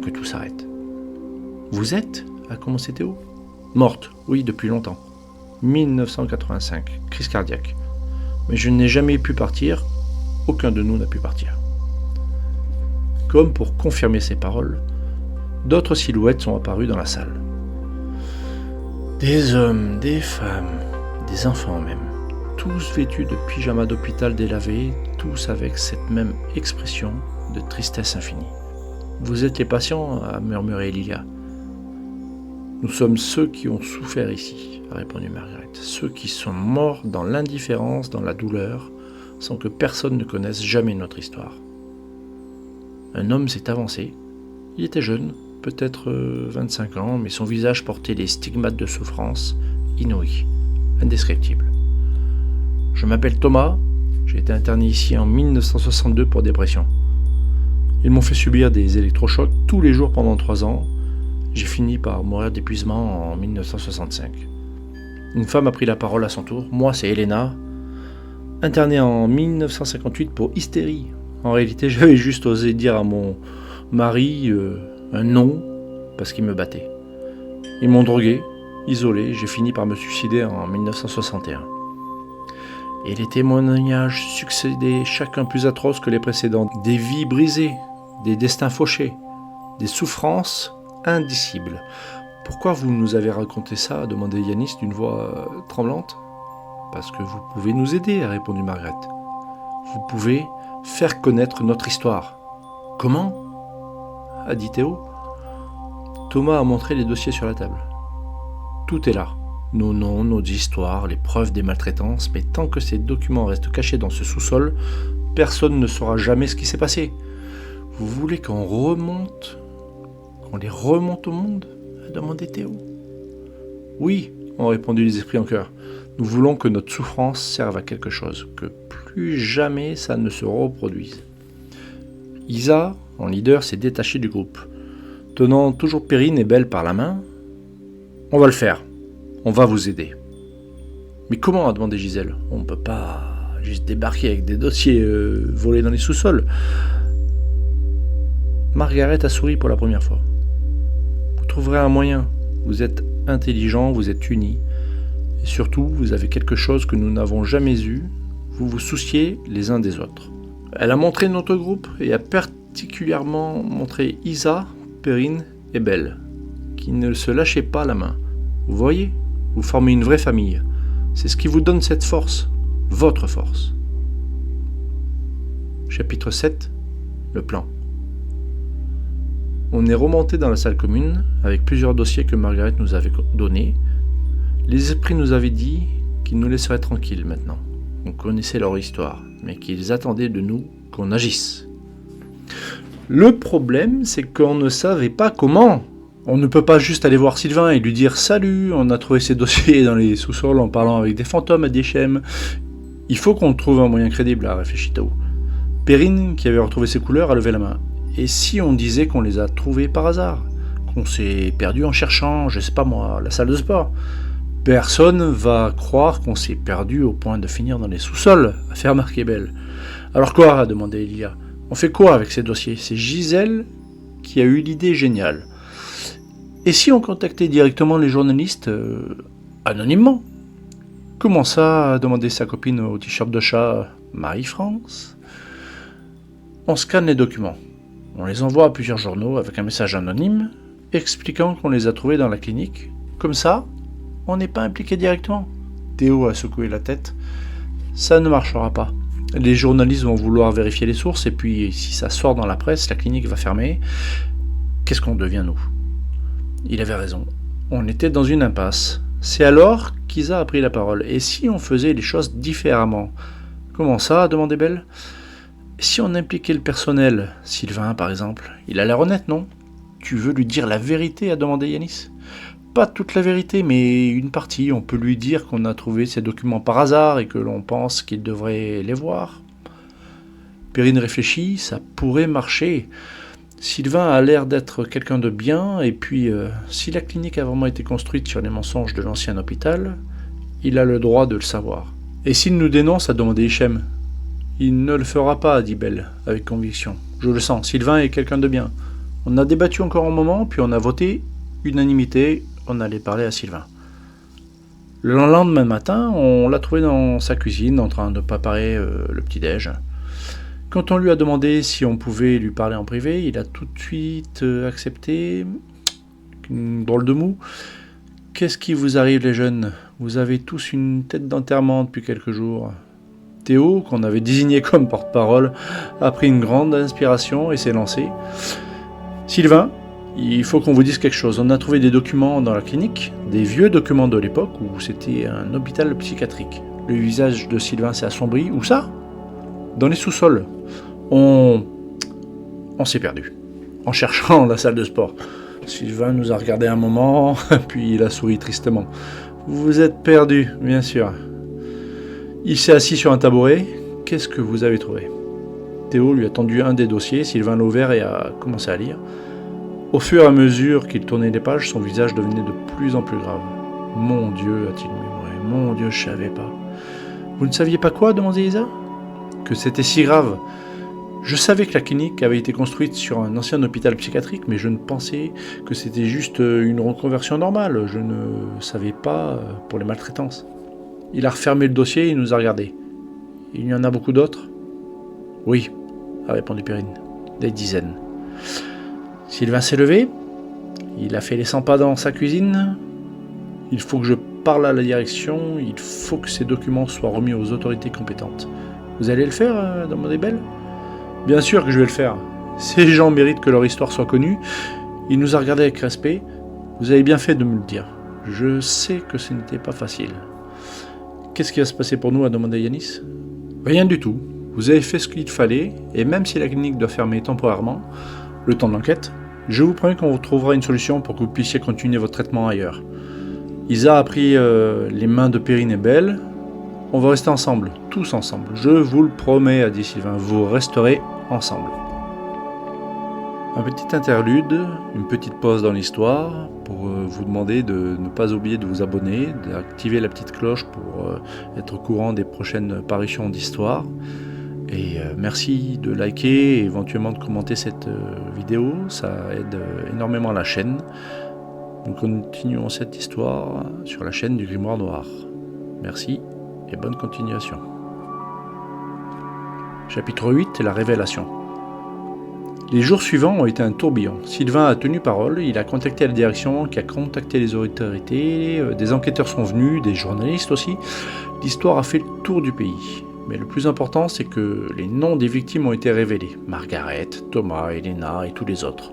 que tout s'arrête. »« Vous êtes ?» a commencé Théo. « Morte, oui, depuis longtemps. 1985, crise cardiaque. Mais je n'ai jamais pu partir. Aucun de nous n'a pu partir. » Comme pour confirmer ces paroles, d'autres silhouettes sont apparues dans la salle. Des hommes, des femmes, des enfants même, tous vêtus de pyjamas d'hôpital délavés, tous avec cette même expression de tristesse infinie. « Vous êtes les patients » a murmuré Lilia. « Nous sommes ceux qui ont souffert ici » a répondu Margaret. « Ceux qui sont morts dans l'indifférence, dans la douleur, sans que personne ne connaisse jamais notre histoire. » Un homme s'est avancé. Il était jeune, peut-être 25 ans, mais son visage portait les stigmates de souffrance inouïes, indescriptibles. « Je m'appelle Thomas, j'ai été interné ici en 1962 pour dépression. Ils m'ont fait subir des électrochocs tous les jours pendant 3 ans. J'ai fini par mourir d'épuisement en 1965. Une femme a pris la parole à son tour. Moi, c'est Elena, internée en 1958 pour hystérie. En réalité, j'avais juste osé dire à mon mari un non parce qu'il me battait. Ils m'ont drogué, isolé, j'ai fini par me suicider en 1961. Et les témoignages succédaient, chacun plus atroce que les précédents. Des vies brisées, des destins fauchés, des souffrances indicibles. « Pourquoi vous nous avez raconté ça ?» a demandé Yanis d'une voix tremblante. « Parce que vous pouvez nous aider » a répondu Margaret. « Vous pouvez faire connaître notre histoire. »« Comment ?» a dit Théo. Thomas a montré les dossiers sur la table. « Tout est là. Nos noms, nos histoires, les preuves des maltraitances, mais tant que ces documents restent cachés dans ce sous-sol, personne ne saura jamais ce qui s'est passé. Vous voulez qu'on les remonte au monde ?» a demandé Théo. « Oui, » ont répondu les esprits en chœur. « Nous voulons que notre souffrance serve à quelque chose, que plus jamais ça ne se reproduise. » Isa, en leader, s'est détachée du groupe. Tenant toujours Perrine et Belle par la main, « On va le faire. On va vous aider. »« Mais comment ?» a demandé Gisèle. « On ne peut pas juste débarquer avec des dossiers volés dans les sous-sols. » Margaret a souri pour la première fois. « Vous trouverez un moyen. Vous êtes intelligents, vous êtes unis. Et surtout, vous avez quelque chose que nous n'avons jamais eu. Vous vous souciez les uns des autres. » Elle a montré notre groupe et a particulièrement montré Isa, Perrine et Belle, qui ne se lâchaient pas la main. Vous voyez ? Vous formez une vraie famille. C'est ce qui vous donne cette force, votre force. Chapitre 7. Le plan. On est remonté dans la salle commune avec plusieurs dossiers que Margaret nous avait donnés. Les esprits nous avaient dit qu'ils nous laisseraient tranquilles maintenant. On connaissait leur histoire, mais qu'ils attendaient de nous qu'on agisse. Le problème, c'est qu'on ne savait pas comment. On ne peut pas juste aller voir Sylvain et lui dire « Salut, on a trouvé ces dossiers dans les sous-sols en parlant avec des fantômes à des schèmes. » Il faut qu'on trouve un moyen crédible, a réfléchi Tao. Perrine, qui avait retrouvé ses couleurs, a levé la main. Et si on disait qu'on les a trouvées par hasard? Qu'on s'est perdu en cherchant, je sais pas moi, la salle de sport? Personne va croire qu'on s'est perdu au point de finir dans les sous-sols, a fait remarquer Belle. Alors quoi? A demandé Elia. On fait quoi avec ces dossiers? C'est Gisèle qui a eu l'idée géniale. Et si on contactait directement les journalistes anonymement? Comment ça? A demandé sa copine au t-shirt de chat, Marie-France. On scanne les documents. On les envoie à plusieurs journaux avec un message anonyme expliquant qu'on les a trouvés dans la clinique. Comme ça, on n'est pas impliqué directement. Théo a secoué la tête. Ça ne marchera pas. Les journalistes vont vouloir vérifier les sources et puis si ça sort dans la presse, la clinique va fermer. Qu'est-ce qu'on devient nous? Il avait raison. On était dans une impasse. C'est alors qu'Isa a pris la parole. Et si on faisait les choses différemment? Comment ça? A demandé Belle. Si on impliquait le personnel, Sylvain par exemple, il a l'air honnête, non? Tu veux lui dire la vérité? A demandé Yanis. Pas toute la vérité, mais une partie. On peut lui dire qu'on a trouvé ces documents par hasard et que l'on pense qu'il devrait les voir. Perrine réfléchit, ça pourrait marcher. Sylvain a l'air d'être quelqu'un de bien, et puis si la clinique a vraiment été construite sur les mensonges de l'ancien hôpital, il a le droit de le savoir. Et s'il nous dénonce? A demandé Hichem. Il ne le fera pas, dit Belle, avec conviction. Je le sens, Sylvain est quelqu'un de bien. On a débattu encore un moment, puis on a voté, unanimité, on allait parler à Sylvain. Le lendemain matin, on l'a trouvé dans sa cuisine, en train de préparer le petit-déj. Quand on lui a demandé si on pouvait lui parler en privé, il a tout de suite accepté. Une drôle de mou. Qu'est-ce qui vous arrive, les jeunes? Vous avez tous une tête d'enterrement depuis quelques jours. Théo, qu'on avait désigné comme porte-parole, a pris une grande inspiration et s'est lancé. Sylvain, il faut qu'on vous dise quelque chose. On a trouvé des documents dans la clinique, des vieux documents de l'époque où c'était un hôpital psychiatrique. Le visage de Sylvain s'est assombri. Où ça? Dans les sous-sols. On s'est perdu en cherchant la salle de sport. Sylvain nous a regardé un moment, puis il a souri tristement. Vous êtes perdu, bien sûr. Il s'est assis sur un tabouret. Qu'est-ce que vous avez trouvé? Théo lui a tendu un des dossiers. Sylvain l'a ouvert et a commencé à lire. Au fur et à mesure qu'il tournait les pages, son visage devenait de plus en plus grave. Mon Dieu, a-t-il murmuré. Mon Dieu, je savais pas. Vous ne saviez pas quoi? Demandait Isa. Que c'était si grave. Je savais que la clinique avait été construite sur un ancien hôpital psychiatrique, mais je ne pensais que c'était juste une reconversion normale. Je ne savais pas pour les maltraitances. Il a refermé le dossier et il nous a regardés. Il y en a beaucoup d'autres? Oui, a répondu Perrine. Des dizaines. Sylvain s'est levé. Il a fait les 100 pas dans sa cuisine. Il faut que je parle à la direction. Il faut que ces documents soient remis aux autorités compétentes. Vous allez le faire? Demandait Belle. Bien sûr que je vais le faire. Ces gens méritent que leur histoire soit connue. Il nous a regardé avec respect. Vous avez bien fait de me le dire. Je sais que ce n'était pas facile. Qu'est-ce qui va se passer pour nous? A demandé Yanis. Rien du tout. Vous avez fait ce qu'il fallait, et même si la clinique doit fermer temporairement, le temps de l'enquête, je vous promets qu'on vous trouvera une solution pour que vous puissiez continuer votre traitement ailleurs. Isa a pris les mains de Perrine et Belle. On va rester ensemble, tous ensemble. Je vous le promets, a dit Sylvain, vous resterez ensemble. Un petit interlude, une petite pause dans l'histoire pour vous demander de ne pas oublier de vous abonner, d'activer la petite cloche pour être au courant des prochaines parutions d'histoire. Et merci de liker et éventuellement de commenter cette vidéo, ça aide énormément la chaîne. Nous continuons cette histoire sur la chaîne du Grimoire Noir. Merci et bonne continuation. Chapitre 8, la révélation. Les jours suivants ont été un tourbillon. Sylvain a tenu parole, il a contacté la direction, qui a contacté les autorités, des enquêteurs sont venus, des journalistes aussi. L'histoire a fait le tour du pays. Mais le plus important, c'est que les noms des victimes ont été révélés. Margaret, Thomas, Elena et tous les autres.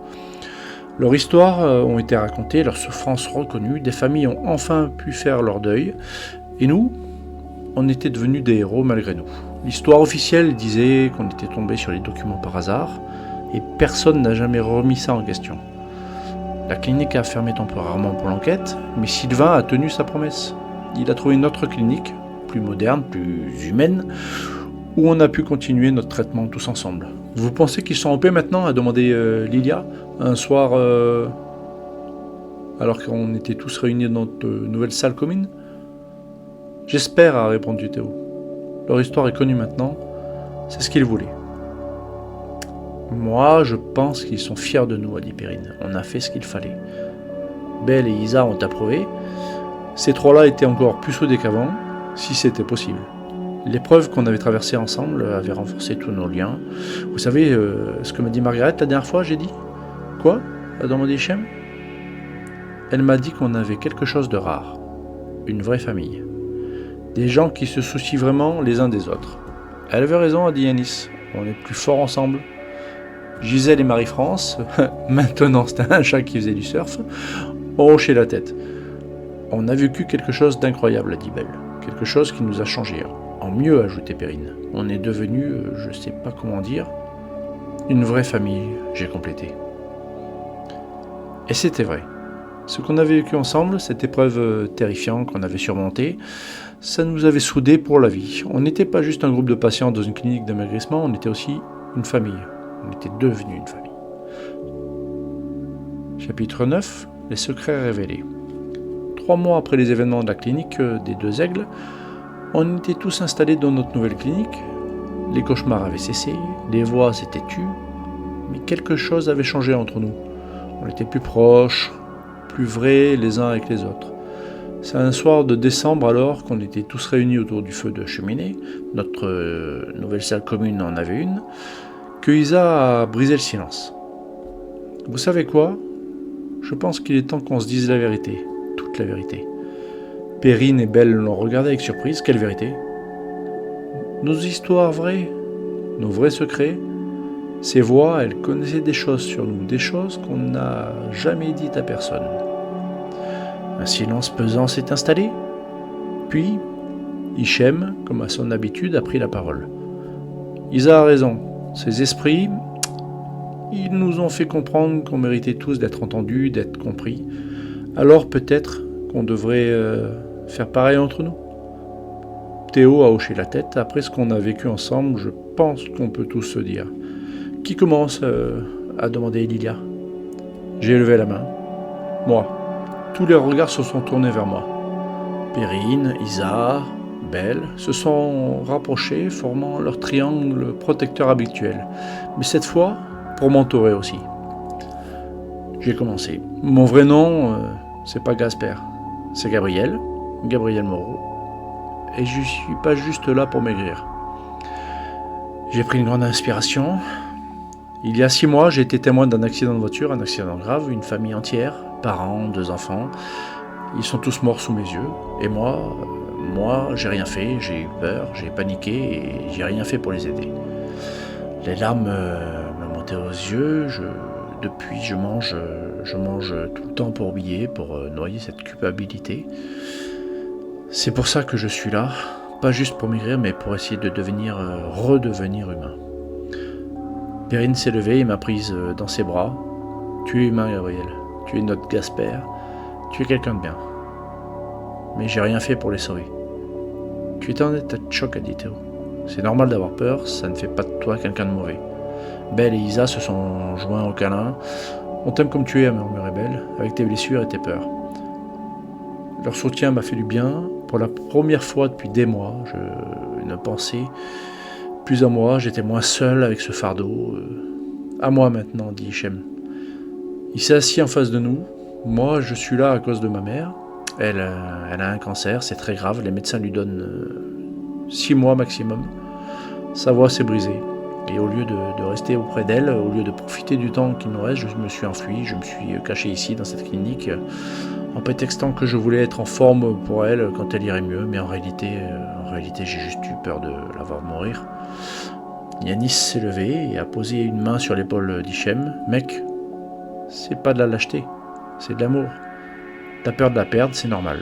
Leurs histoires ont été racontées, leurs souffrances reconnues, des familles ont enfin pu faire leur deuil. Et nous, on était devenus des héros malgré nous. L'histoire officielle disait qu'on était tombé sur les documents par hasard, et personne n'a jamais remis ça en question. La clinique a fermé temporairement pour l'enquête, mais Sylvain a tenu sa promesse. Il a trouvé une autre clinique, plus moderne, plus humaine, où on a pu continuer notre traitement tous ensemble. Vous pensez qu'ils sont en paix maintenant, a demandé Lilia, un soir, alors qu'on était tous réunis dans notre nouvelle salle commune? J'espère, a répondu Théo. Leur histoire est connue maintenant, c'est ce qu'ils voulaient. Moi, je pense qu'ils sont fiers de nous, a dit Perrine. On a fait ce qu'il fallait. Belle et Isa ont approuvé. Ces trois-là étaient encore plus soudés qu'avant, si c'était possible. L'épreuve qu'on avait traversée ensemble avait renforcé tous nos liens. Vous savez ce que m'a dit Margaret la dernière fois, j'ai dit? Quoi? A demandé Hichem. Elle m'a dit qu'on avait quelque chose de rare. Une vraie famille. Des gens qui se soucient vraiment les uns des autres. Elle avait raison, a dit Yanis. On est plus forts ensemble. Gisèle et Marie-France, maintenant c'était un chat qui faisait du surf, ont hoché la tête. On a vécu quelque chose d'incroyable, a dit Belle. Quelque chose qui nous a changé. En mieux, a ajouté Perrine. On est devenus, je sais pas comment dire, une vraie famille, j'ai complété. Et c'était vrai. Ce qu'on avait vécu ensemble, cette épreuve terrifiante qu'on avait surmontée, ça nous avait soudés pour la vie. On n'était pas juste un groupe de patients dans une clinique d'amaigrissement, on était aussi une famille. On était devenus une famille. Chapitre 9. Les secrets révélés. 3 mois après les événements de la clinique des Deux Aigles, on était tous installés dans notre nouvelle clinique. Les cauchemars avaient cessé, les voix s'étaient tues, mais quelque chose avait changé entre nous. On était plus proches, plus vrais les uns avec les autres. C'est un soir de décembre alors qu'on était tous réunis autour du feu de cheminée, notre nouvelle salle commune en avait une, que Isa a brisé le silence. Vous savez quoi? Je pense qu'il est temps qu'on se dise la vérité, toute la vérité. Perrine et Belle l'ont regardé avec surprise. Quelle vérité? Nos histoires vraies, nos vrais secrets. Ces voix, elles connaissaient des choses sur nous, des choses qu'on n'a jamais dites à personne. Un silence pesant s'est installé. Puis, Hichem, comme à son habitude, a pris la parole. Isa a raison. Ces esprits, ils nous ont fait comprendre qu'on méritait tous d'être entendus, d'être compris. Alors peut-être qu'on devrait faire pareil entre nous. Théo a hoché la tête. Après ce qu'on a vécu ensemble, je pense qu'on peut tous se dire. Qui commence a demandé Lilia. J'ai levé la main. Moi. Tous les regards se sont tournés vers moi. Perrine, Isa, Belle se sont rapprochés, formant leur triangle protecteur habituel. Mais cette fois, pour m'entourer aussi. J'ai commencé. Mon vrai nom, c'est pas Gasper. C'est Gabriel Moreau. Et je suis pas juste là pour maigrir. J'ai pris une grande inspiration. Il y a 6 mois, j'ai été témoin d'un accident de voiture, un accident grave, une famille entière, parents, 2 enfants. Ils sont tous morts sous mes yeux. Et moi, j'ai rien fait, j'ai eu peur, j'ai paniqué et j'ai rien fait pour les aider. Les larmes me montaient aux yeux. Depuis, je mange tout le temps pour oublier, pour noyer cette culpabilité. C'est pour ça que je suis là, pas juste pour maigrir, mais pour essayer de redevenir humain. Perrine s'est levée et m'a prise dans ses bras. Tu es humain, Gabriel. Tu es notre Gasper. Tu es quelqu'un de bien. Mais j'ai rien fait pour les sauver. Tu étais en état de choc, a dit Théo. C'est normal d'avoir peur, ça ne fait pas de toi quelqu'un de mauvais. Belle et Isa se sont joints au câlin. On t'aime comme tu es, a murmuré Belle, avec tes blessures et tes peurs. Leur soutien m'a fait du bien. Pour la première fois depuis des mois, je ne pensais plus à moi, j'étais moins seul avec ce fardeau. À moi maintenant, dit Hichem. Il s'est assis en face de nous. Moi, je suis là à cause de ma mère. Elle a un cancer, c'est très grave. Les médecins lui donnent 6 mois maximum. Sa voix s'est brisée. Et au lieu de rester auprès d'elle, au lieu de profiter du temps qui nous reste, je me suis enfui, je me suis caché ici dans cette clinique en prétextant que je voulais être en forme pour elle quand elle irait mieux, mais en réalité j'ai juste eu peur de la voir mourir. Yanis s'est levé et a posé une main sur l'épaule d'Hichem. Mec, c'est pas de la lâcheté, c'est de l'amour. T'as peur de la perdre, c'est normal.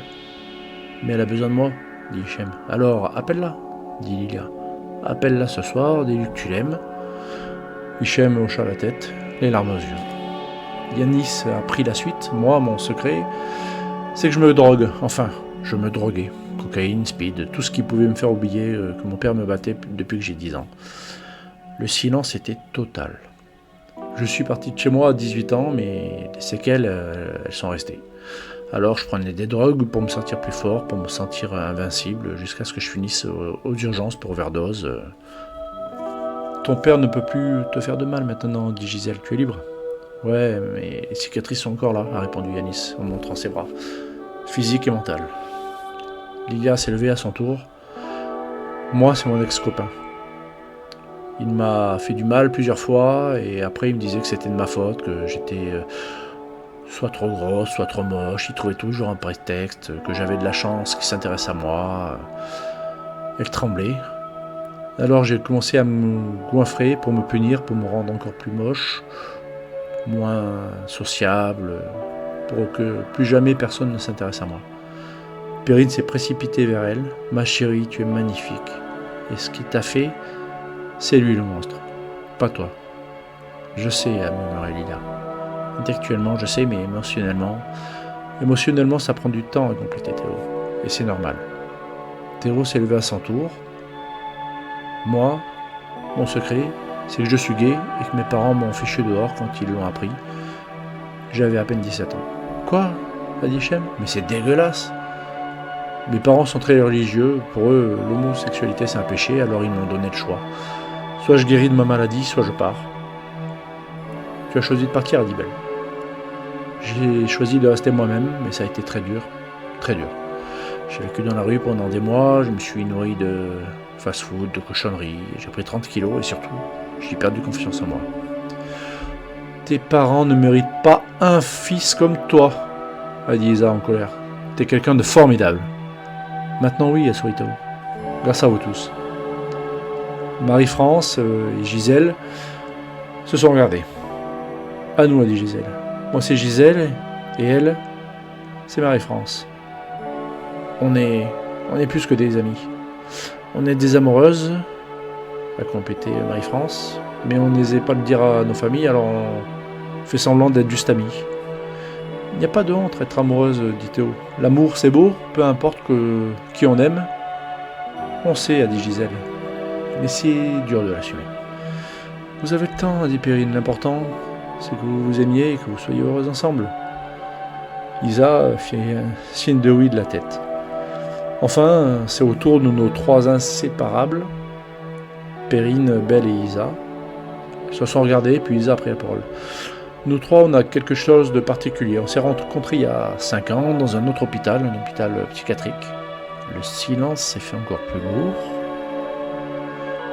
Mais elle a besoin de moi, dit Hichem. Alors appelle-la, dit Lilia. Appelle-la ce soir, dis-lui que tu l'aimes. Hichem hocha la tête, les larmes aux yeux. Yanis a pris la suite. Moi, mon secret, c'est que je me drogue. Enfin, je me droguais. Cocaïne, speed, tout ce qui pouvait me faire oublier que mon père me battait depuis que j'ai 10 ans. Le silence était total. Je suis parti de chez moi à 18 ans, mais les séquelles, elles sont restées. Alors je prenais des drogues pour me sentir plus fort, pour me sentir invincible, jusqu'à ce que je finisse aux urgences pour overdose. Ton père ne peut plus te faire de mal maintenant, dit Gisèle, tu es libre. Ouais, mais les cicatrices sont encore là, a répondu Yanis en montrant ses bras, physique et mental. Lilia s'est levée à son tour. Moi, c'est mon ex-copain. Il m'a fait du mal plusieurs fois, et après il me disait que c'était de ma faute, que j'étais soit trop grosse, soit trop moche. Il trouvait toujours un prétexte, que j'avais de la chance qu'il s'intéresse à moi. Elle tremblait. Alors j'ai commencé à me goinfrer pour me punir, pour me rendre encore plus moche, moins sociable, pour que plus jamais personne ne s'intéresse à moi. Perrine s'est précipitée vers elle. « Ma chérie, tu es magnifique. Et ce qu'il t'a fait, c'est lui le monstre, pas toi. » « Je sais, » a murmuré Lila. « Intellectuellement, je sais, mais émotionnellement, ça prend du temps à compléter Théo. Et c'est normal. » Théo s'est levé à son tour. Moi, mon secret, c'est que je suis gay et que mes parents m'ont fichu dehors quand ils l'ont appris. J'avais à peine 17 ans. « Quoi ?» a dit Chem. « Mais c'est dégueulasse !» Mes parents sont très religieux. Pour eux, l'homosexualité c'est un péché, alors ils m'ont donné le choix. Soit je guéris de ma maladie, soit je pars. Tu as choisi de partir, a dit Belle. J'ai choisi de rester moi-même, mais ça a été très dur, très dur. J'ai vécu dans la rue pendant des mois, je me suis nourri de fast-food, de cochonneries, j'ai pris 30 kilos et surtout, j'ai perdu confiance en moi. Tes parents ne méritent pas un fils comme toi, a dit Isa en colère. T'es quelqu'un de formidable. Maintenant oui, a souri Théo. Grâce à vous tous. Marie-France et Gisèle se sont regardés. À nous, a dit Gisèle. Moi c'est Gisèle et elle, c'est Marie-France. On est plus que des amis. On est des amoureuses, a complété Marie-France, mais on n'osait pas le dire à nos familles, alors on fait semblant d'être juste amis. Il n'y a pas de honte à être amoureuse, dit Théo. L'amour c'est beau, peu importe qui on aime. On sait, a dit Gisèle, mais c'est dur de l'assumer. Vous avez le temps, a dit Perrine, l'important c'est que vous vous aimiez et que vous soyez heureux ensemble. Isa fit un signe de oui de la tête. Enfin, c'est au tour de nos trois inséparables, Perrine, Belle et Isa. Ils se sont regardés, puis Isa a pris la parole. Nous trois, on a quelque chose de particulier. On s'est rencontrés il y a 5 ans dans un autre hôpital, un hôpital psychiatrique. Le silence s'est fait encore plus lourd.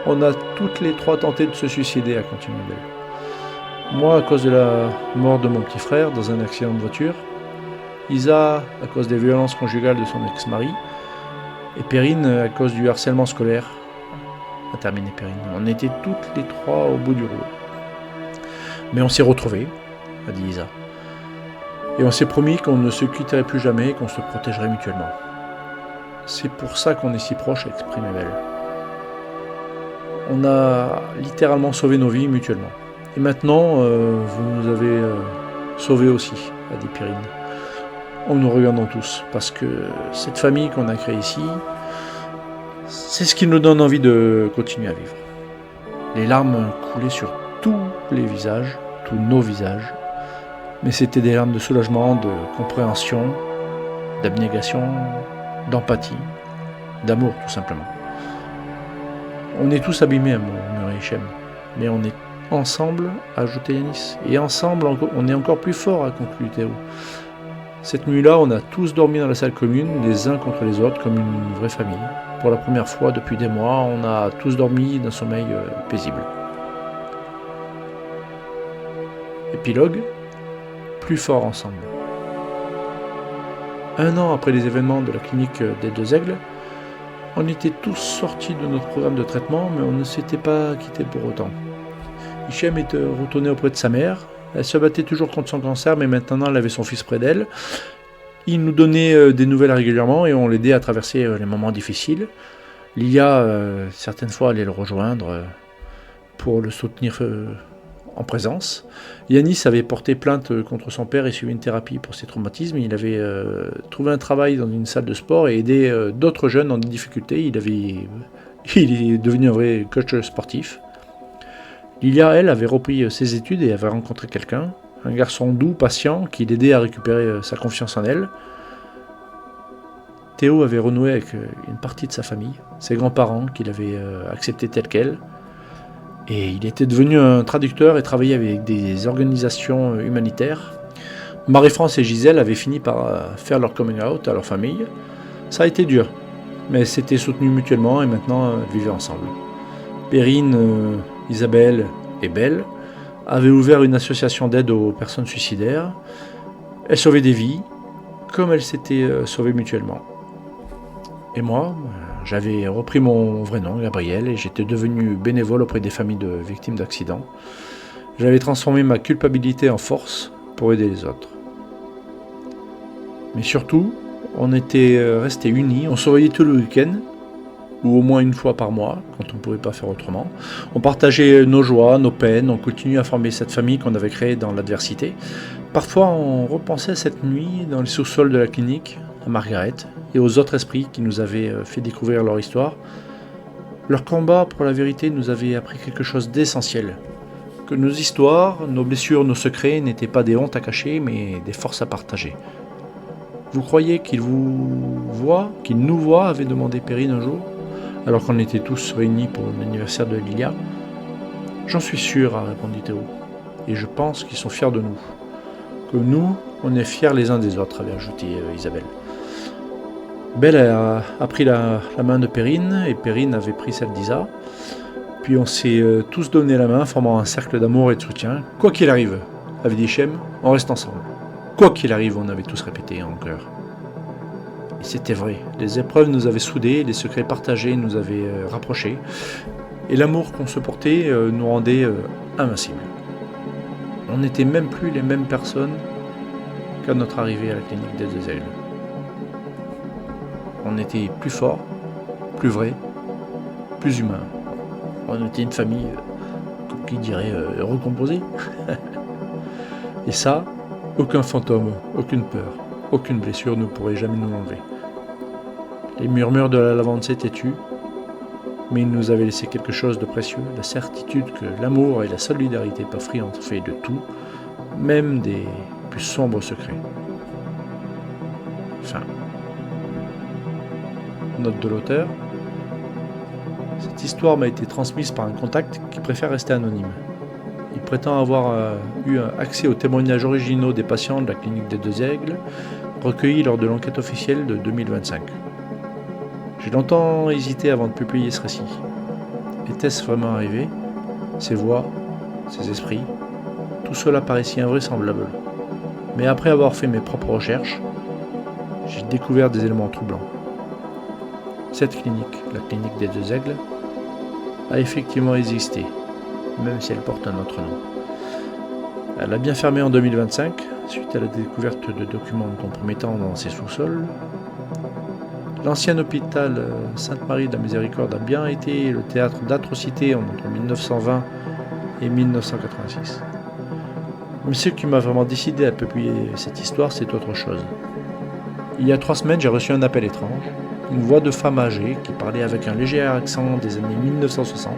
On a toutes les trois tenté de se suicider, a continué Belle. Moi, à cause de la mort de mon petit frère dans un accident de voiture. Isa, à cause des violences conjugales de son ex-mari. Et Perrine, à cause du harcèlement scolaire, a terminé Perrine. On était toutes les trois au bout du rouleau. Mais on s'est retrouvés, a dit Isa. Et on s'est promis qu'on ne se quitterait plus jamais et qu'on se protégerait mutuellement. C'est pour ça qu'on est si proches, a exprimé Belle. On a littéralement sauvé nos vies mutuellement. Et maintenant, vous nous avez sauvés aussi, a dit Perrine. En nous regardant tous, parce que cette famille qu'on a créée ici, c'est ce qui nous donne envie de continuer à vivre. Les larmes coulaient sur tous les visages, tous nos visages, mais c'était des larmes de soulagement, de compréhension, d'abnégation, d'empathie, d'amour tout simplement. On est tous abîmés, à murmurait Chem, mais on est ensemble, a ajouté Yanis, et ensemble on est encore plus fort, a conclu Théo. Cette nuit-là, on a tous dormi dans la salle commune, les uns contre les autres, comme une vraie famille. Pour la première fois depuis des mois, on a tous dormi d'un sommeil paisible. Épilogue, plus fort ensemble. 1 an après les événements de la clinique des Deux Aigles, on était tous sortis de notre programme de traitement, mais on ne s'était pas quittés pour autant. Hichem était retourné auprès de sa mère. Elle se battait toujours contre son cancer, mais maintenant elle avait son fils près d'elle. Il nous donnait des nouvelles régulièrement et on l'aidait à traverser les moments difficiles. Lilia, certaines fois, allait le rejoindre pour le soutenir en présence. Yanis avait porté plainte contre son père et suivi une thérapie pour ses traumatismes. Il avait trouvé un travail dans une salle de sport et aidé d'autres jeunes en difficulté. Il est devenu un vrai coach sportif. Lilia, elle, avait repris ses études et avait rencontré quelqu'un, un garçon doux, patient, qui l'aidait à récupérer sa confiance en elle. Théo avait renoué avec une partie de sa famille, ses grands-parents qu'il avait acceptés tels quels. Et il était devenu un traducteur et travaillait avec des organisations humanitaires. Marie-France et Gisèle avaient fini par faire leur coming out à leur famille. Ça a été dur, mais c'était soutenu mutuellement et maintenant ils vivaient ensemble. Perrine, Isabelle et Belle avaient ouvert une association d'aide aux personnes suicidaires. Elles sauvaient des vies, comme elles s'étaient sauvées mutuellement. Et moi, j'avais repris mon vrai nom, Gabriel, et j'étais devenu bénévole auprès des familles de victimes d'accidents. J'avais transformé ma culpabilité en force pour aider les autres. Mais surtout, on était restés unis, on se voyait tout le week-end, ou au moins une fois par mois, quand on ne pouvait pas faire autrement. On partageait nos joies, nos peines, on continuait à former cette famille qu'on avait créée dans l'adversité. Parfois, on repensait cette nuit dans les sous-sols de la clinique, à Margaret, et aux autres esprits qui nous avaient fait découvrir leur histoire. Leur combat pour la vérité nous avait appris quelque chose d'essentiel. Que nos histoires, nos blessures, nos secrets n'étaient pas des hontes à cacher, mais des forces à partager. Vous croyez qu'ils nous voient, avait demandé Perrine un jour, alors qu'on était tous réunis pour l'anniversaire de Lilia. J'en suis sûr, a répondu Théo, et je pense qu'ils sont fiers de nous. Que nous, on est fiers les uns des autres, avait ajouté Isabelle. Belle a pris la main de Perrine, et Perrine avait pris celle d'Isa. Puis on s'est tous donné la main, formant un cercle d'amour et de soutien. Quoi qu'il arrive, avait dit Shem, on reste ensemble. Quoi qu'il arrive, on avait tous répété en chœur. Et c'était vrai, les épreuves nous avaient soudés, les secrets partagés nous avaient rapprochés, et l'amour qu'on se portait nous rendait invincibles. On n'était même plus les mêmes personnes qu'à notre arrivée à la clinique des Deux Aigles. On était plus fort, plus vrai, plus humain. On était une famille, qui dirait, recomposée. Et ça, aucun fantôme, aucune peur, aucune blessure ne pourrait jamais nous enlever. Les murmures de la lavande s'étaient tus, mais ils nous avaient laissé quelque chose de précieux, la certitude que l'amour et la solidarité peuvent triompher de tout, même des plus sombres secrets. Fin. Note de l'auteur. Cette histoire m'a été transmise par un contact qui préfère rester anonyme. Il prétend avoir eu accès aux témoignages originaux des patients de la clinique des Deux Aigles, recueillis lors de l'enquête officielle de 2025. J'ai longtemps hésité avant de publier ce récit. Était-ce vraiment arrivé ? Ces voix, ces esprits, tout cela paraissait invraisemblable. Mais après avoir fait mes propres recherches, j'ai découvert des éléments troublants. Cette clinique, la clinique des Deux Aigles, a effectivement existé, même si elle porte un autre nom. Elle a bien fermé en 2025, suite à la découverte de documents compromettants dans ses sous-sols. L'ancien hôpital Sainte-Marie de la Miséricorde a bien été le théâtre d'atrocités entre 1920 et 1986. Mais ce qui m'a vraiment décidé à publier cette histoire, c'est autre chose. Il y a 3 semaines, j'ai reçu un appel étrange, une voix de femme âgée qui parlait avec un léger accent des années 1960.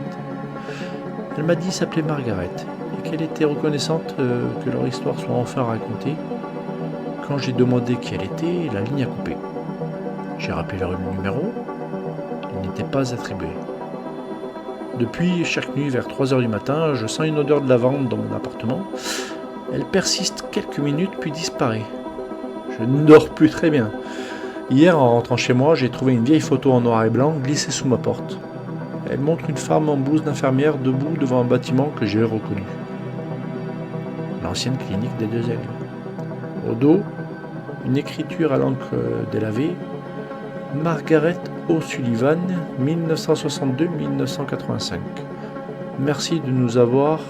Elle m'a dit s'appeler Margaret et qu'elle était reconnaissante que leur histoire soit enfin racontée. Quand j'ai demandé qui elle était, la ligne a coupé. J'ai rappelé le numéro, il n'était pas attribué. Depuis, chaque nuit vers 3h du matin, je sens une odeur de lavande dans mon appartement. Elle persiste quelques minutes puis disparaît. Je ne dors plus très bien. Hier, en rentrant chez moi, j'ai trouvé une vieille photo en noir et blanc glissée sous ma porte. Elle montre une femme en blouse d'infirmière debout devant un bâtiment que j'ai reconnu. L'ancienne clinique des Deux Aigles. Au dos, une écriture à l'encre délavée. Margaret O'Sullivan, 1962-1985. Merci de nous avoir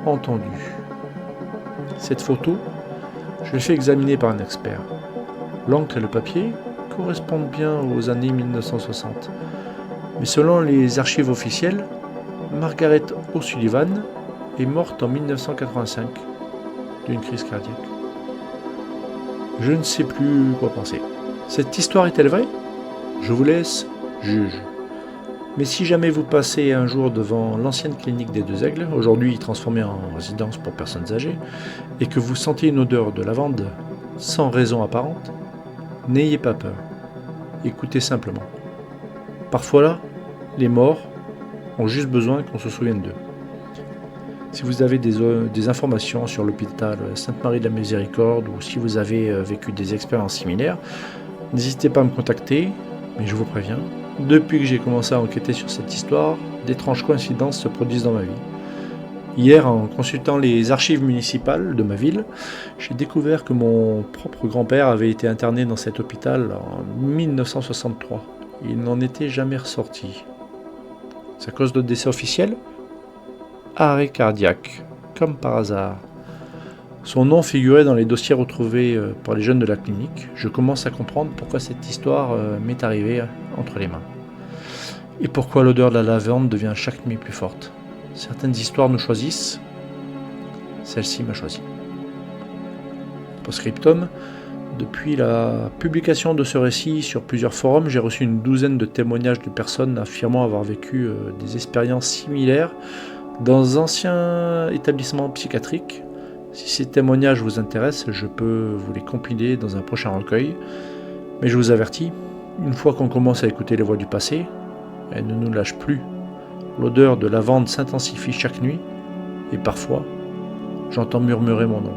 entendus. Cette photo, je l'ai fait examiner par un expert. L'encre et le papier correspondent bien aux années 1960. Mais selon les archives officielles, Margaret O'Sullivan est morte en 1985 d'une crise cardiaque. Je ne sais plus quoi penser. Cette histoire est-elle vraie ? Je vous laisse juge. Mais si jamais vous passez un jour devant l'ancienne clinique des Deux Aigles, aujourd'hui transformée en résidence pour personnes âgées, et que vous sentez une odeur de lavande sans raison apparente, n'ayez pas peur. Écoutez simplement. Parfois là, les morts ont juste besoin qu'on se souvienne d'eux. Si vous avez des informations sur l'hôpital Sainte-Marie de la Miséricorde ou si vous avez vécu des expériences similaires, n'hésitez pas à me contacter, mais je vous préviens, depuis que j'ai commencé à enquêter sur cette histoire, d'étranges coïncidences se produisent dans ma vie. Hier, en consultant les archives municipales de ma ville, j'ai découvert que mon propre grand-père avait été interné dans cet hôpital en 1963. Il n'en était jamais ressorti. Sa cause de décès officielle ? Arrêt cardiaque, comme par hasard. Son nom figurait dans les dossiers retrouvés par les jeunes de la clinique. Je commence à comprendre pourquoi cette histoire m'est arrivée entre les mains. Et pourquoi l'odeur de la lavande devient chaque nuit plus forte. Certaines histoires nous choisissent, celle-ci m'a choisi. Post-scriptum, depuis la publication de ce récit sur plusieurs forums, j'ai reçu une douzaine de témoignages de personnes affirmant avoir vécu des expériences similaires dans anciens établissements psychiatriques. Si ces témoignages vous intéressent, je peux vous les compiler dans un prochain recueil. Mais je vous avertis, une fois qu'on commence à écouter les voix du passé, elles ne nous lâchent plus. L'odeur de lavande s'intensifie chaque nuit, et parfois, j'entends murmurer mon nom.